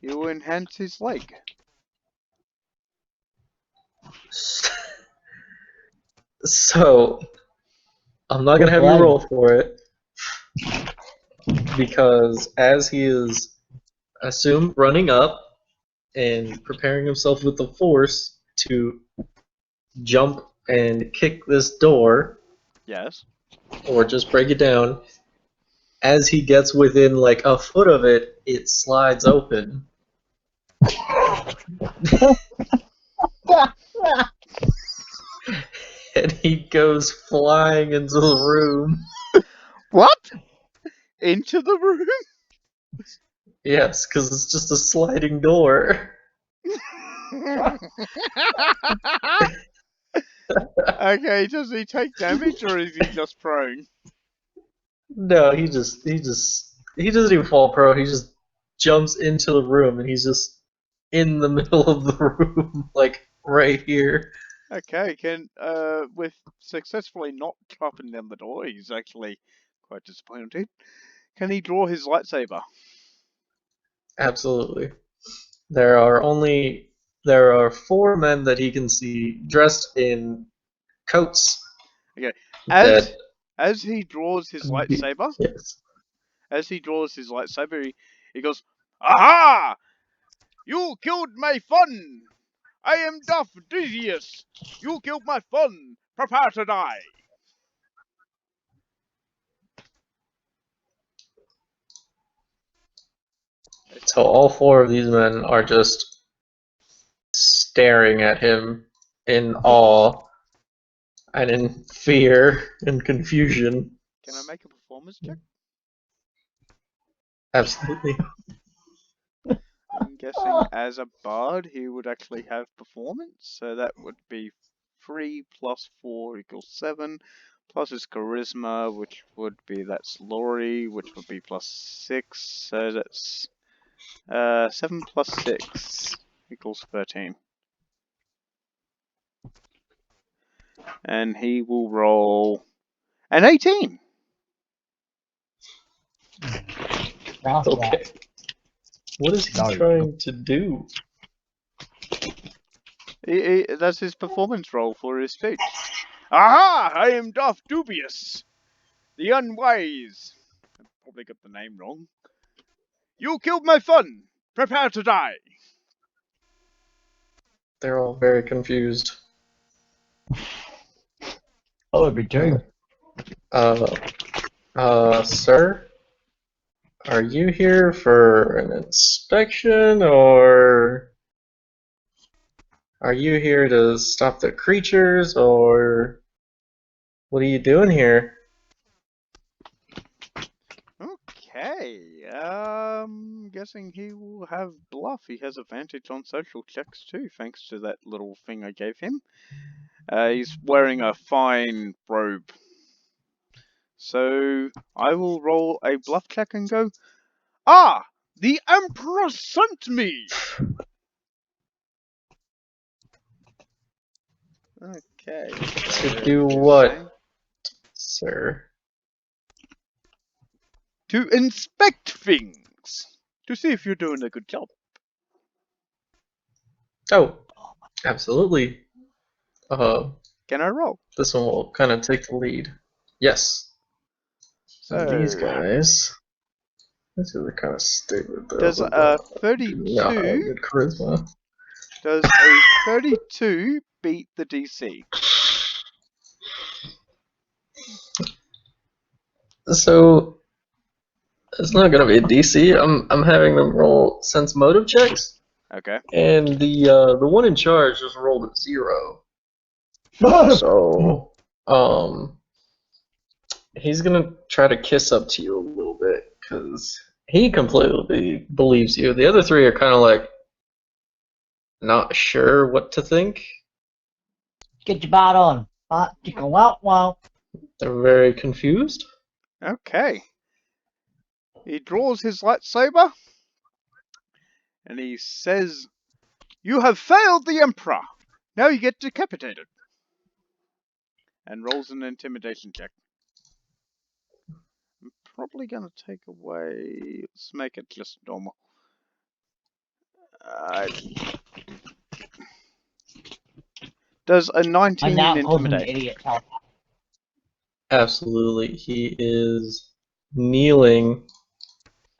He will enhance his leg. So, I'm not gonna have you roll for it because as he is assumed running up and preparing himself with the force to jump and kick this door Yes. or just break it down, as he gets within like a foot of it, it slides open. And he goes flying into the room. What? Into the room? Yes, because it's just a sliding door. Okay, does he take damage or is he just prone? No, he doesn't even fall pro. He just jumps into the room and he's just in the middle of the room, like right here. Okay, with successfully not chopping down the door, he's actually quite disappointed. Can he draw his lightsaber? Absolutely. There are 4 men that he can see dressed in coats. Okay, that- as he draws his lightsaber, Yes. he goes, "Aha! You killed my fun! I am Darth Sidious! You killed my fun! Prepare to die!" So all four of these men are just staring at him in awe and in fear and confusion. Can I make a performance check? Absolutely. I'm guessing as a bard, he would actually have performance, so that would be 3 plus 4 equals 7, plus his charisma, which would be, that's Laurie, which would be plus 6, so that's 7 plus 6 equals 13. And he will roll an 18! Rouse Okay. that. What is he No. trying to do? That's his performance roll for his speech. Aha! I am Darth Dubious, the unwise. I probably got the name wrong. You killed my fun. Prepare to die. They're all very confused. Oh, it'd be two. Sir? Are you here for an inspection, or are you here to stop the creatures, or what are you doing here? Okay. Guessing he will have bluff. He has advantage on social checks too, thanks to that little thing I gave him. He's wearing a fine robe. So I will roll a bluff check and go, ah! The Emperor sent me! Okay. To do what, sir? To inspect things! To see if you're doing a good job. Oh, absolutely. Can I roll? This one will kind of take the lead. Yes. And these So, guys, these are kind of stupid though. does But a do not have 32 good charisma. does a 32 beat the DC? So it's not gonna be a DC. I'm having them roll sense motive checks, Okay. and the one in charge just rolled a 0. So he's gonna try to kiss up to you a little bit because he completely believes you. The other three are kind of like not sure what to think. Get your bot on. Bot, chicka wow wow. They're very confused. Okay. He draws his lightsaber and he says, "You have failed the Emperor. Now you get decapitated." And rolls an intimidation check. I'm probably gonna take away. Let's make it just normal. Does a I'm 19 now causing an intimidate? idiot. Tell. Absolutely. He is kneeling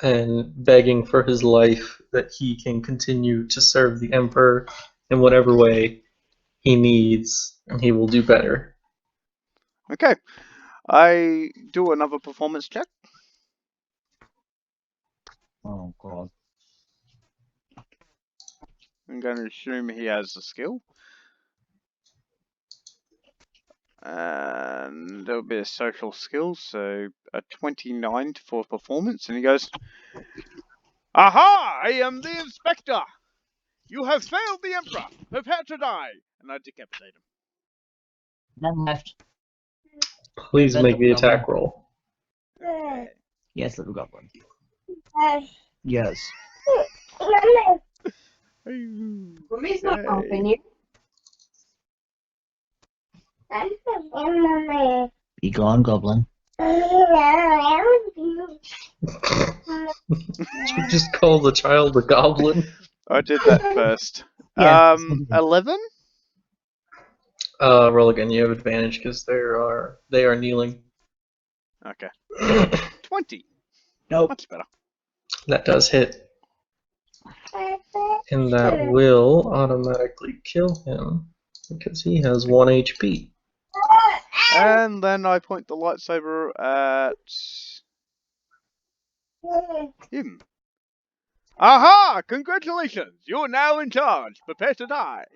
and begging for his life that he can continue to serve the Emperor in whatever way he needs, and he will do better. Okay. I do another performance check. Oh god. I'm going to assume he has the skill. And there'll be a social skill, so a 29 for performance. And he goes, "Aha! I am the inspector! You have failed the Emperor! Prepare to die!" And I decapitate him. None left. Please make the attack roll. Okay. Yes, little goblin. Yes. Mommy's not Okay. helping you. Be gone, goblin. Did you just call the child a goblin? I did that first. Yeah. 11? Roll again. You have advantage because they are kneeling. Okay. 20. Nope. Much better. That does hit. And that will automatically kill him because he has 1 HP. And then I point the lightsaber at him. Aha! Congratulations! You're now in charge. Prepare to die.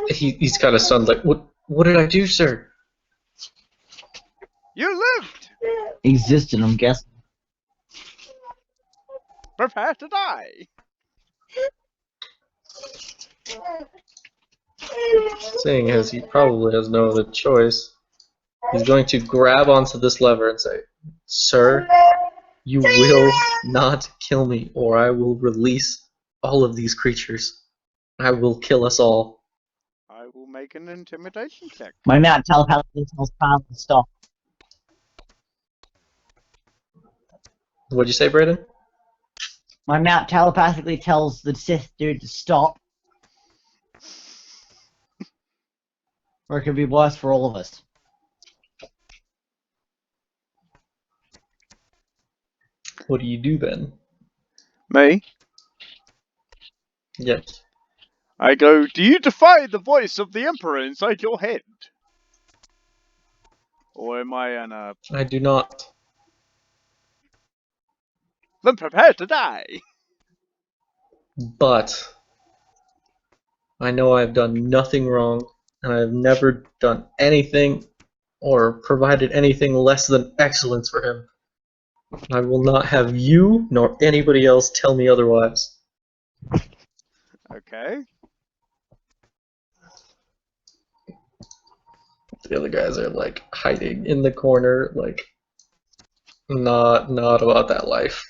He's kind of stunned, like, what did I do, sir? You lived. Existed, I'm guessing. Prepare to die. Seeing as he probably has no other choice, he's going to grab onto this lever and say, "Sir, you will not kill me, or I will release all of these creatures. I will kill us all." I will make an intimidation check. My mount telepathically tells Kyle to stop. What'd you say, Brayden? My mount telepathically tells the Sith dude to stop. Or it could be worse for all of us. What do you do then? Me? Yes. I go, do you defy the voice of the Emperor inside your head? Or am I an, I do not. Then prepare to die! But I know I've done nothing wrong, and I've never done anything or provided anything less than excellence for him. I will not have you nor anybody else tell me otherwise. Okay. The other guys are like hiding in the corner, like not about that life.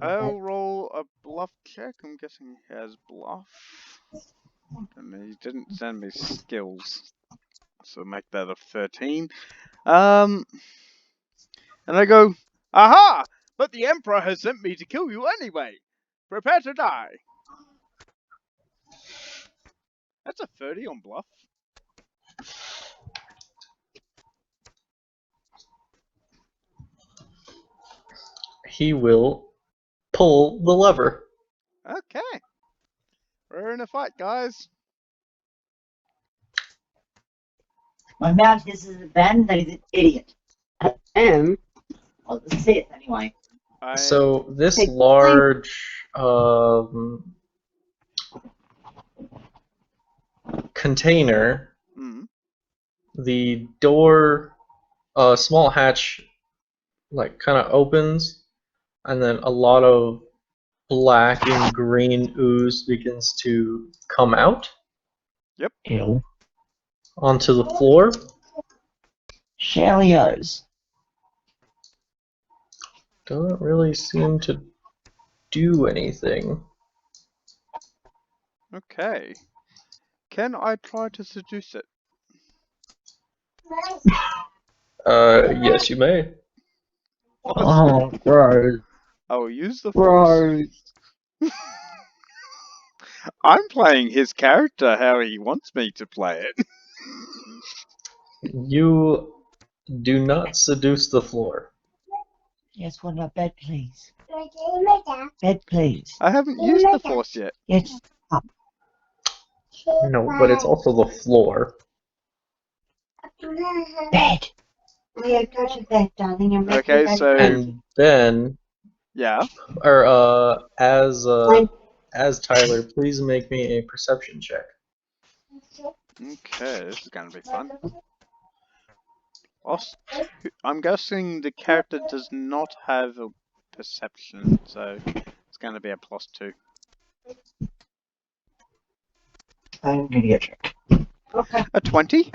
I'll roll a bluff check. I'm guessing he has bluff. And he didn't send me skills. So make that a 13. And I go, aha! But the Emperor has sent me to kill you anyway. Prepare to die. That's a 30 on bluff. He will pull the lever. Okay. We're in a fight, guys. My mount this is Ben, that he's an idiot. M. Well, the Sith, anyway. So this large container, the door, small hatch, like kind of opens, and then a lot of black and green ooze begins to come out. Yep. Ew. Onto the floor. Shalios. Doesn't really seem to do anything. Okay. Can I try to seduce it? Yes, you may. Oh, gross. I will use the force. Gross. I'm playing his character how he wants me to play it. You do not seduce the floor. Yes, what about bed, please? Bed, please. I haven't used the force yet. Yes. No, but it's also the floor. Bed. Leo, go to bed, darling. I'm making Okay, bed. so And then, yeah. or as Tyler, please make me a perception check. Okay, this is gonna be fun. I'm guessing the character does not have a perception, so it's gonna be a +2. I'm gonna get checked. Okay. A 20?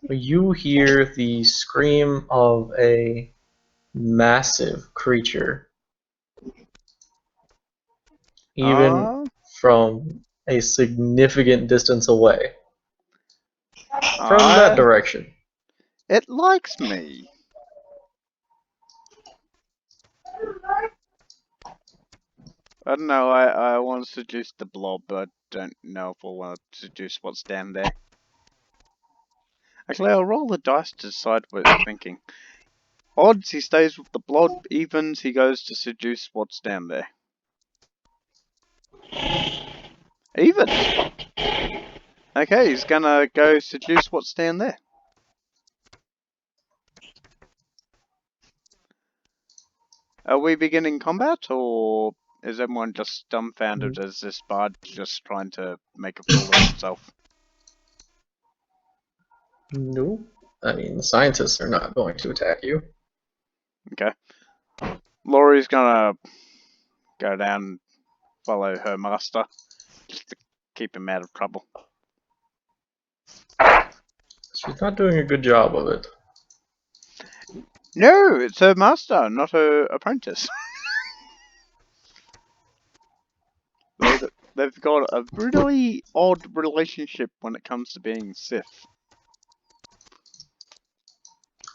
You hear the scream of a massive creature, even from a significant distance away. From that direction. It likes me. I don't know, I want to seduce the blob, but I don't know if I want to seduce what's down there. Actually, I'll roll the dice to decide what it's thinking. Odds, he stays with the blob. Evens, he goes to seduce what's down there. Evens! Okay, he's gonna go seduce what's down there. Are we beginning combat, or is everyone just dumbfounded as this bard just trying to make a fool of himself? No. I mean, the scientists are not going to attack you. Okay. Laurie's gonna go down and follow her master, just to keep him out of trouble. She's not doing a good job of it. No, it's her master, not her apprentice. They've got a really odd relationship when it comes to being Sith.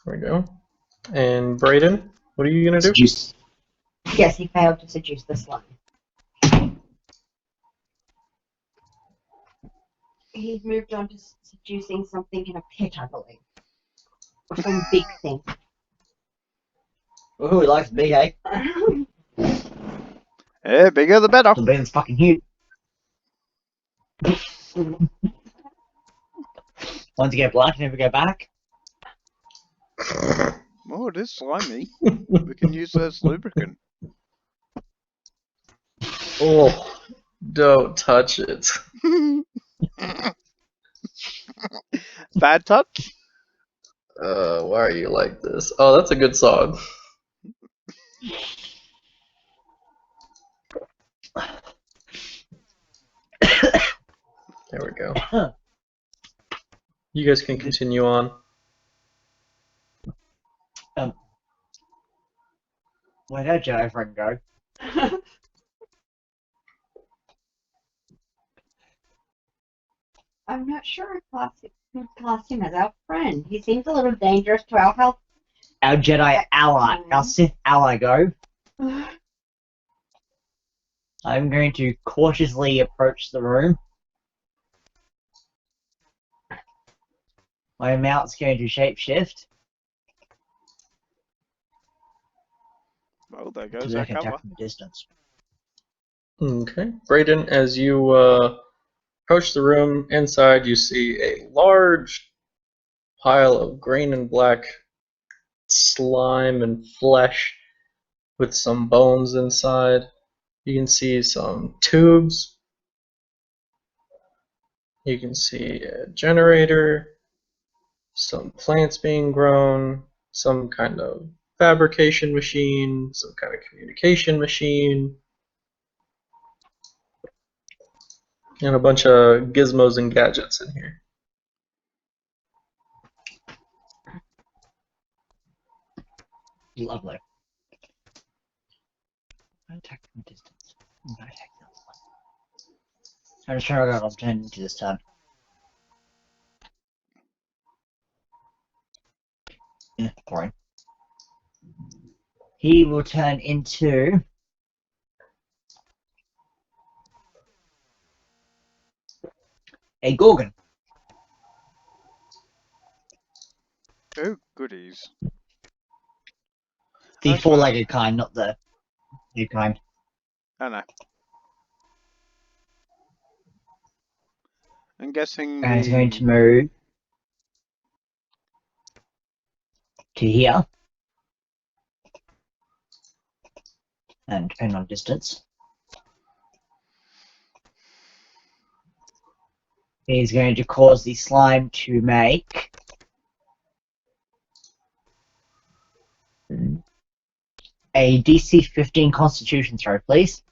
There we go. And Brayden, what are you gonna do? Seduce. Yes, he failed to seduce the slime. He's moved on to seducing something in a pit, I believe. Or some big thing. Ooh, he likes big, eh? Yeah, bigger the better. The bean's fucking huge. Once you get black, never go back. Oh, it is slimy. We can use that as lubricant. Oh, don't touch it. Bad touch? Why are you like this? Oh, that's a good song. There we go. You guys can continue on. Where'd our Jedi friend go? I'm not sure if we'd class him as our friend. He seems a little dangerous to our health. Our Jedi ally, our Sith ally go. I'm going to cautiously approach the room. My mount's going to shapeshift. Well, there So goes they our can cover. attack from a distance. Okay. Brayden, as you approach the room, inside you see a large pile of green and black slime and flesh with some bones inside. You can see some tubes. You can see a generator, some plants being grown, some kind of fabrication machine, some kind of communication machine, and a bunch of gizmos and gadgets in here. Lovely. Attack from a distance. Attack the other one. I'm just trying to get opportunity this time. Yeah, boring. He will turn into a Gorgon. Oh, goodies. The That's four-legged kind, not the new kind. Oh no. I'm guessing And he's going to move to here. And depending on distance. He's going to cause the slime to make a DC 15 Constitution throw, please.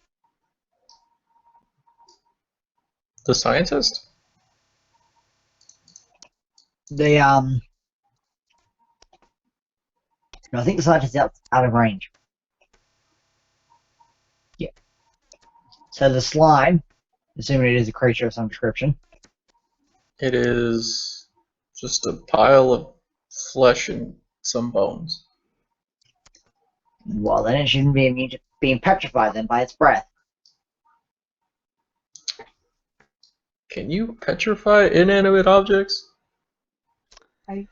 The scientist? No, I think the scientist is out of range. Yeah. So the slime, assuming it is a creature of some description. It is just a pile of flesh and some bones. Well, then it shouldn't be immune to being petrified then by its breath. Can you petrify inanimate objects? Don't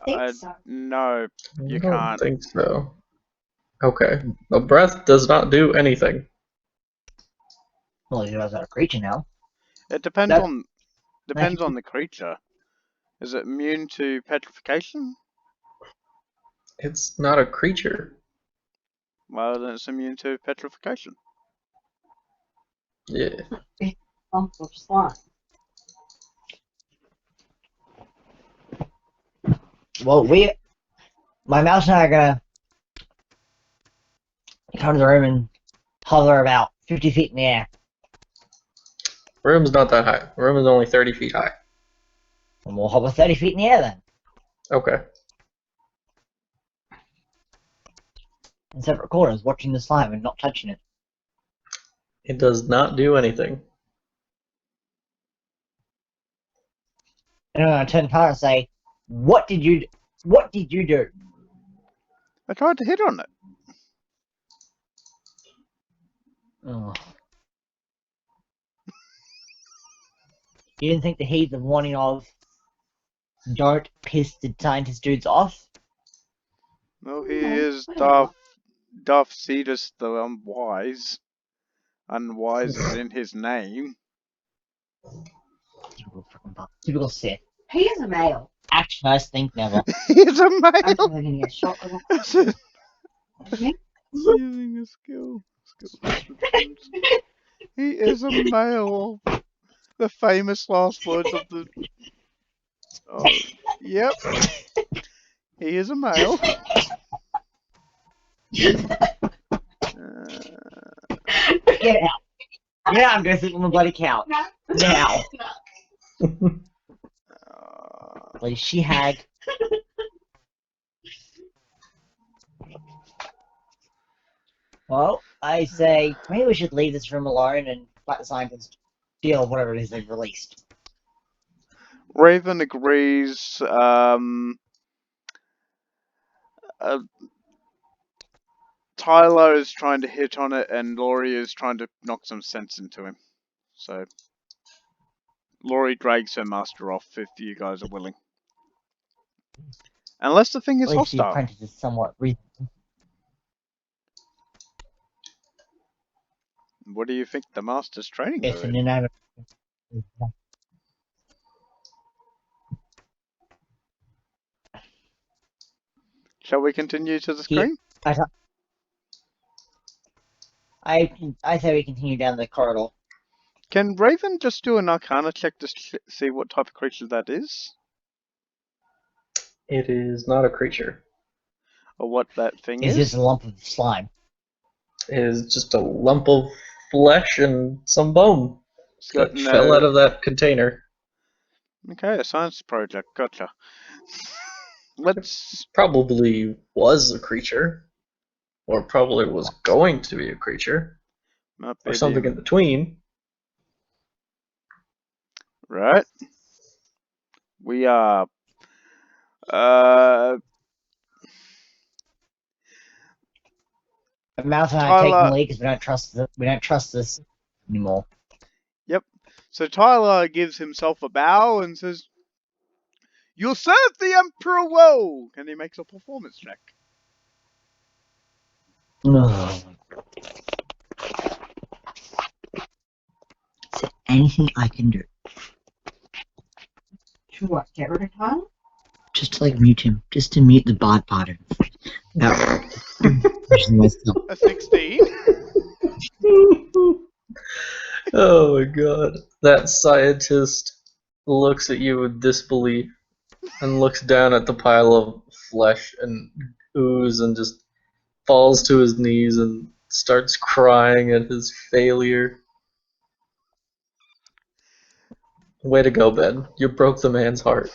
think so. No, you I don't can't. think so. Okay. A breath does not do anything. Well, he knows how a creature now. It depends That- on the creature. Is it immune to petrification? It's not a creature. Well, then it's immune to petrification. Yeah. Lump of slime. Well, my mouse and I are gonna come to the room and hover about 50 feet in the air. Room's not that high. Room is only 30 feet high. And we'll hover 30 feet in the air then. Okay. In separate corners, watching the slime and not touching it. It does not do anything. And I'm gonna turn to Tyler and say, What did you do? I tried to hit on it. Oh. You didn't think to heed the warning of don't piss the scientist dudes off? Well, he is Darth Cetus the Unwise. Unwise is in his name. Typical Sith. He is a male. Actually, I think never. He's a I'm male. going to get shot with a Using a skill. He is a male. The famous last words of the. Oh, yep. He is a male. Get out. Get out and go sit on the bloody couch. Now. Bloody she hag. Well, I say maybe we should leave this room alone and let the scientists deal with whatever it is they've released. Raven agrees. Tyler is trying to hit on it, and Laurie is trying to knock some sense into him. So, Laurie drags her master off if you guys are willing. Unless the thing is At least the hostile. apprentice is somewhat reasonable. What do you think the master's training It's her an in? inanimate. Shall we continue to the screen? I say we continue down the corridor. Can Raven just do an Arcana check to see what type of creature that is? It is not a creature. Or what that thing It's is? just a lump of slime. It is just a lump of flesh and some bone It's that got fell out of that container. Okay, a science project. Gotcha. Let's. Probably was a creature. Or probably was going to be a creature. Might Or be something the- in between. Right. We are. Mouse and I are taking Tyler- the lead because we don't trust this anymore. Yep. So Tyler gives himself a bow and says, "You'll serve the Emperor well." And he makes a performance check. Is there anything I can do? To what? Get rid of Tyler? Just to mute him. Just to mute the bad part of him. No. A 16. Oh my god. That scientist looks at you with disbelief and looks down at the pile of flesh and ooze and just falls to his knees and starts crying at his failure. Way to go, Ben. You broke the man's heart.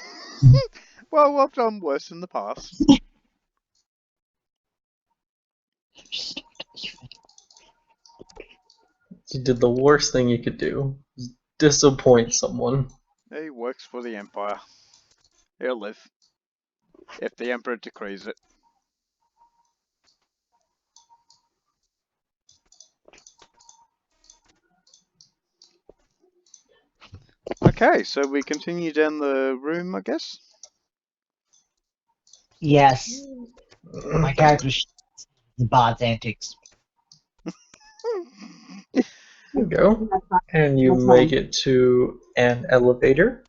Well, I've done worse in the past. You did the worst thing you could do. Disappoint someone. He works for the Empire. He'll live. If the Emperor decrees it. Okay, so we continue down the room, I guess. Yes. My character's the bard's antics. There you go. And you That's make fine. it to an elevator.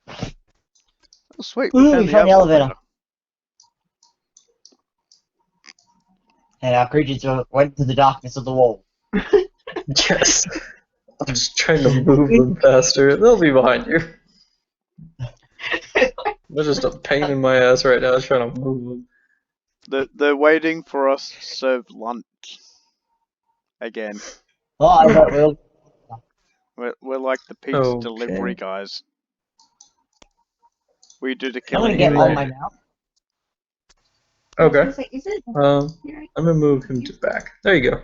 Oh, sweet, Ooh, we found we found the elevator. And our creatures went to the darkness of the wall. Yes. I'm just trying to move them faster. They'll be behind you. They're just a pain in my ass right now trying to move them. They're waiting for us to serve lunch. Again. Oh, I thought we'll. We're like the pizza delivery Okay. guys. We do the I'm gonna killing get and on they my do. mount. I was Okay. gonna say, is it? I'm gonna move him to back. There you go.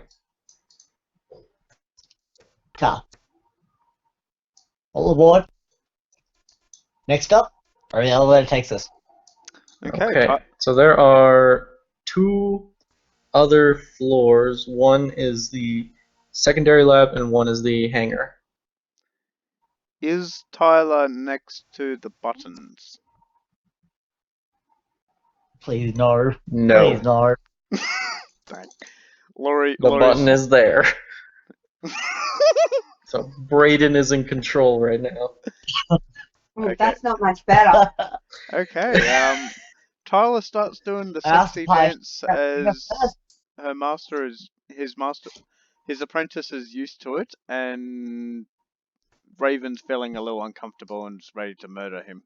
Car. All aboard. Next up, or the elevator takes us. Okay. So there are 2 other floors. One is the secondary lab and one is the hangar. Is Tyler next to the buttons? Please no. No. Please no. Dang. Laurie. The button is there. So Brayden is in control right now. Okay. That's not much better. Okay. Tyler starts doing the I asked sexy the pilot, dance as her master is his apprentice is used to it, and Raven's feeling a little uncomfortable and is ready to murder him.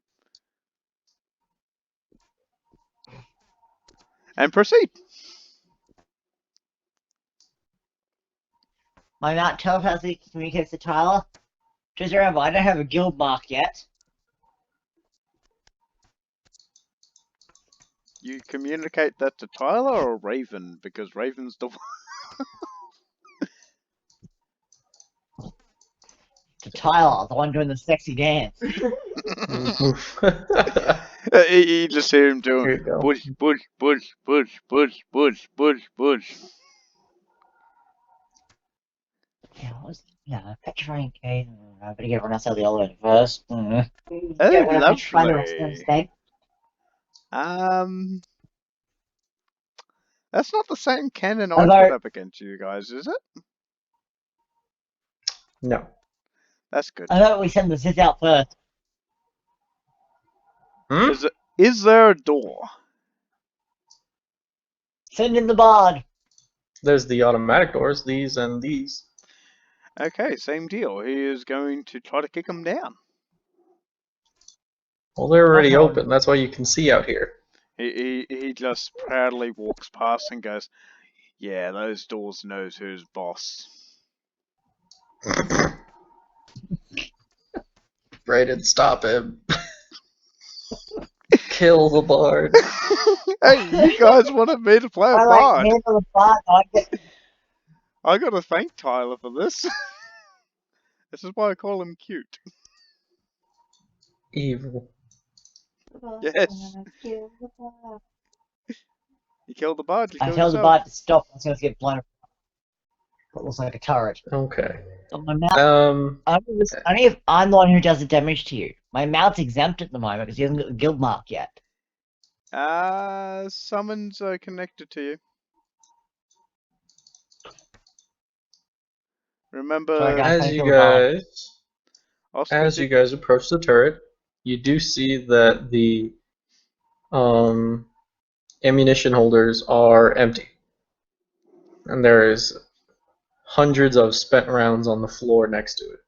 And proceed. My mount telepathically communicates to Tyler. Just remember, I don't have a guild mark yet. You communicate that to Tyler or Raven, because Raven's the one. To Tyler, the one doing the sexy dance. You just hear him doing Here you go. bush, bush, bush, bush, bush, bush, bush, bush. Yeah, petrifying cave. I better get everyone else out of the elevator first. Oh, Don't want to petrify the rest of them, lovely. Steve. That's not the same cannon I Although- put up against you guys, is it? No. That's good. I thought we send the Sith out first. Hmm? Is there a door? Send in the bard. There's the automatic doors, these and these. Okay, same deal. He is going to try to kick them down. Well, they're already Uh-oh. open. That's why you can see out here. He just proudly walks past and goes, "Yeah, those doors knows who's boss." Brayden, stop him. Kill the bard. Hey, you guys wanted me to play a I like bard. handle the bard. I gotta thank Tyler for this. This is why I call him cute. Evil. Yes. You kill the bard, you I kill tell the yourself. bard to stop. I was going to get blown up. What looks like a turret. Okay. But my mount. Only if I'm the one who does the damage to you. My mount's exempt at the moment because he hasn't got the guild mark yet. Summons are connected to you. Remember, Sorry, guys. As you guys Oscar As did- you guys approach the turret, you do see that the ammunition holders are empty. And there is hundreds of spent rounds on the floor next to it.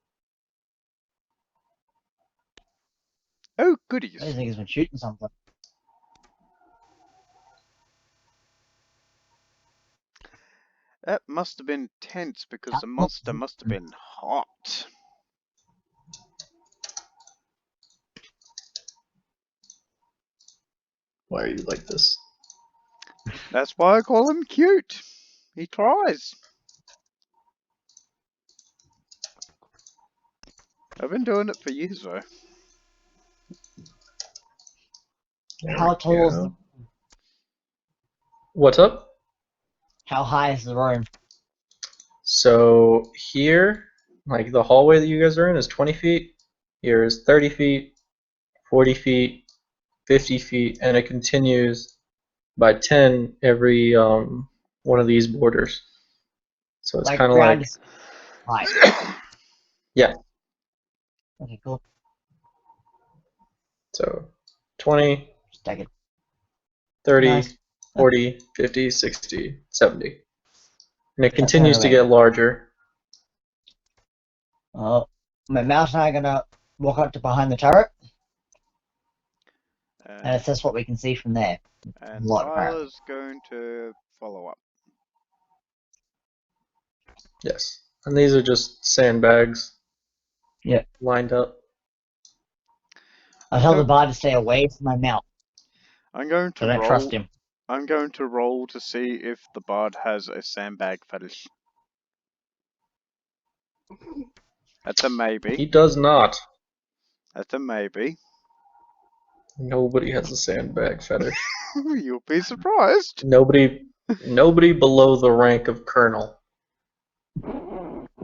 Oh, I goodies. just think he's been shooting something. That must have been tense because the monster must have been hot. Why are you like this? That's why I call him cute. He tries. I've been doing it for years though. How tall is the, What's up? how high is the room? So here, like the hallway that you guys are in is 20 feet. Here is 30 feet, 40 feet, 50 feet, and it continues by 10 every one of these borders. So it's Like kind of ground like is high. yeah. Okay, cool. So 20, Just take it. 30, Nice. 40, 50, 60, 70. And it continues to get larger. My mouse and I are gonna walk up to behind the turret and And, assess what we can see from there. and Lot, apparently. Tyler's going to follow up. Yes. And these are just sandbags. Yep. Lined up. I tell the bard to stay away from my mount. I'm going to I don't roll. trust him. I'm going to roll to see if the bard has a sandbag fetish. That's a He maybe. does not. That's a maybe. Nobody has a sandbag fetish. You'll be surprised. Nobody below the rank of colonel.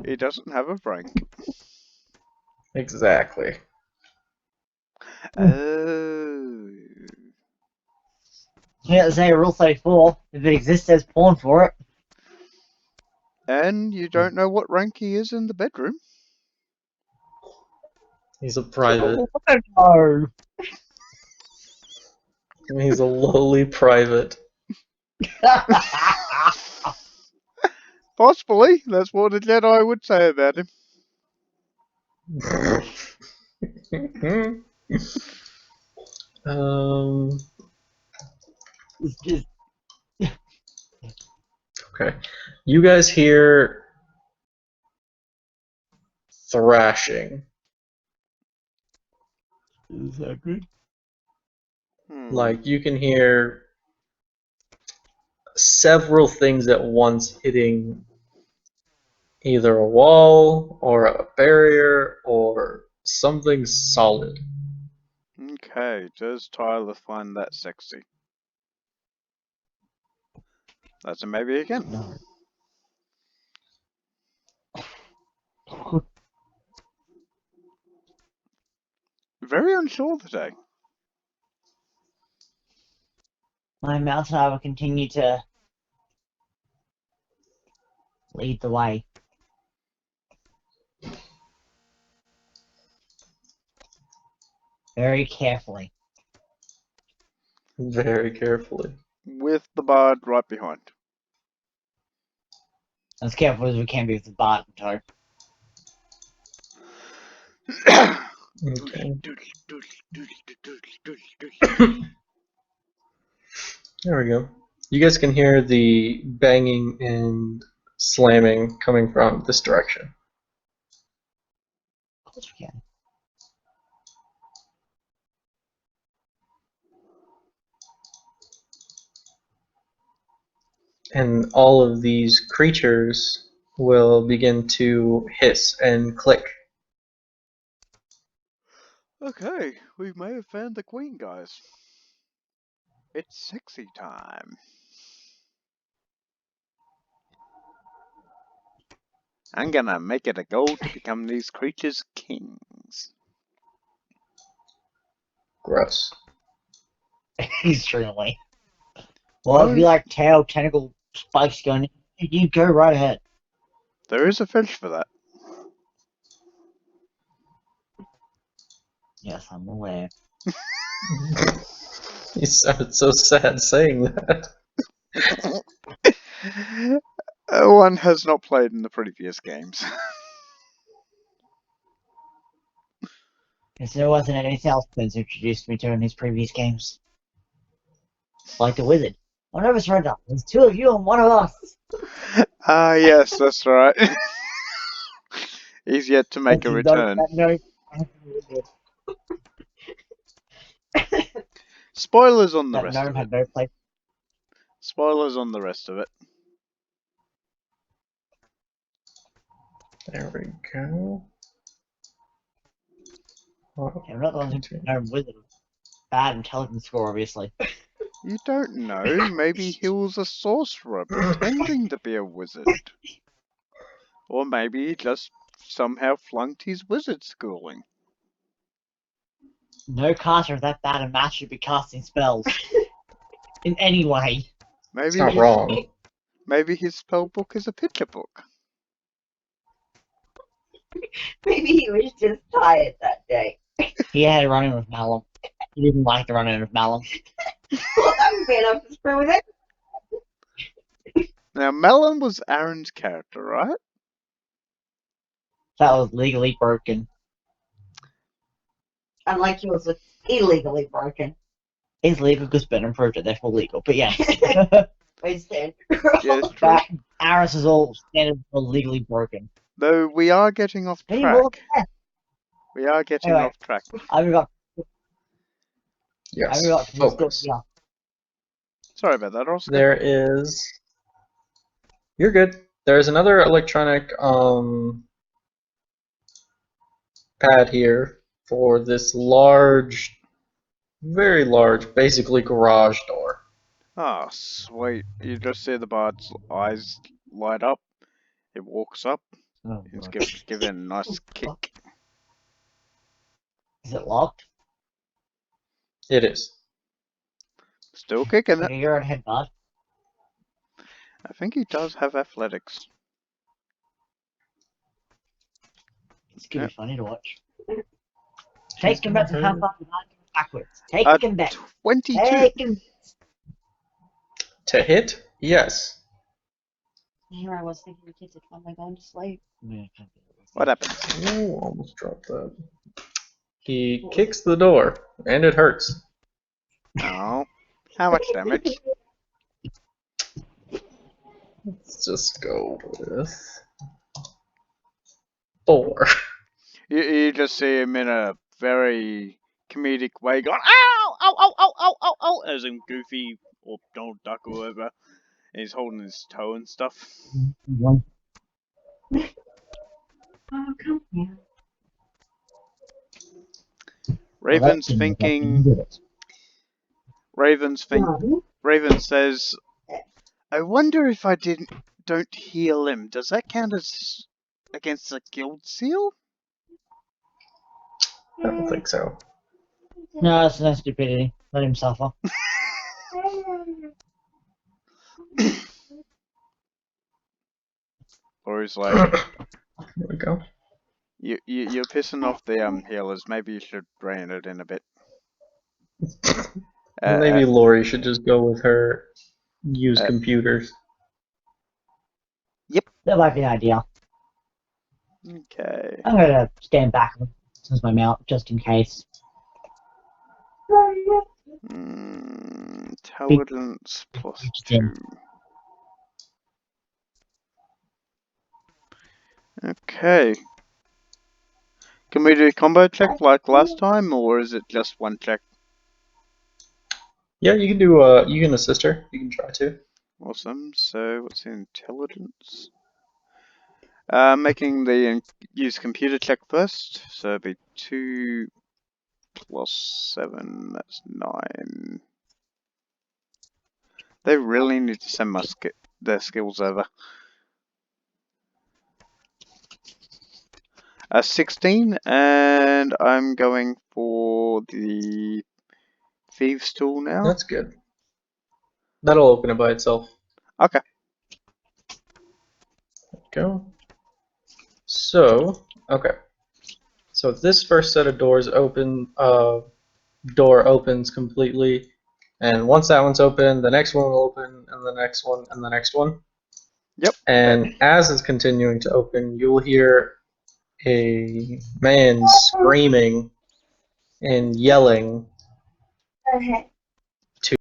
He doesn't have a rank. Exactly. Oh. Yeah, say Rule 34. If it exists, there's porn for it. And you don't know what rank he is in the bedroom. He's a private. No. He's a lowly private. Possibly. That's what a Jedi would say about him. It's just Okay. You guys hear thrashing. is that good? Like, you can hear several things at once hitting either a wall or a barrier or something solid. Okay, does Tyler find that sexy? That's a maybe again. No. Very unsure today. My mouse and I will continue to lead the way. Very carefully. Very carefully. With the bard right behind. As careful as we can be with the bard, Toe. Okay. There we go. You guys can hear the banging and slamming coming from this direction. Of course we can. And all of these creatures will begin to hiss and click. Okay, we may have found the queen, guys. It's sexy time. I'm gonna make it a goal to become these creatures' kings. Gross. Extremely. Well, if you like tail, tentacle, spikes going, you go right ahead. There is a fish for that. Yes, I'm aware. You sounded so sad saying that. One has not played in the previous games. Because there wasn't anything else Prince introduced me to in his previous games. Like the wizard. I never surrender. There's two of you and one of us. Ah, yes, that's right. He's yet to make a return. Spoilers on the That rest gnome of had it. no place. Spoilers on the rest of it. There we go. I'm not the one who gnome wizard. Bad intelligence score, obviously. You don't know. Maybe he was a sorcerer pretending to be a wizard. Or maybe he just somehow flunked his wizard schooling. No caster of that bad a match should be casting spells. In any way. It's not wrong. Maybe his spell book is a picture book. Maybe he was just tired that day. He had a run-in with Malum. He didn't like the run-in with Malum. Well, that would be enough to screw with it. Now, Melon was Aaron's character, right? That was legally broken. Unlike yours was illegally broken. It's legal because Ben improved it, therefore legal. But yeah. I said. Yes, true. But Aris is all standard for legally broken. Though we are getting off Hey, well, track. We are getting Anyway. off track. I got Yes. to the store Focus. here. Sorry about that, Oscar. There is. You're good. There's another electronic pad here for this large, very large, basically garage door. Ah, sweet. You just see the bard's eyes light up. It walks up. Oh, It's God. give it a nice kick. Is it locked? It is. Still kicking it. Okay, you're on head bud. I think he does have athletics. It's gonna Yep. be funny to watch. Take him back to how far backwards. Take him back. 22. Take him. To hit? Yes. Here I was thinking the kids had finally gone to sleep. What happens? Oh, almost dropped that. He kicks the door, and it hurts. Oh. How much damage? Let's just go with 4. You just see him in a very comedic way going, ow, ow, ow, ow, ow, ow, ow, as in Goofy or Donald Duck or whatever. And he's holding his toe and stuff. Oh, come here. Raven's thinking. Raven says, I wonder if I don't heal him. Does that count as against the guild seal? I don't think so. No, that's no stupidity. Let him suffer. Or he's like, There we go. you're pissing off the healers. Maybe you should rein it in a bit. Maybe Lori should just go with her use computers. That might be an idea. Okay. I'm gonna stand back since my mount, just in case. Intelligence plus 2. Okay. Can we do a combo check like last time, or is it just one check? Yeah, you can do. You can assist her. You can try to. Awesome. So what's the intelligence? Making the use computer check first. So it'd be 2 plus 7. That's 9. They really need to send their skills over. 16, and I'm going for the Thieves tool now. That's good. That'll open it by itself. Okay. Go. So, okay. So this first set of doors door opens completely, and once that one's open, the next one will open, and the next one, and the next one. Yep. And as it's continuing to open, you'll hear a man screaming and yelling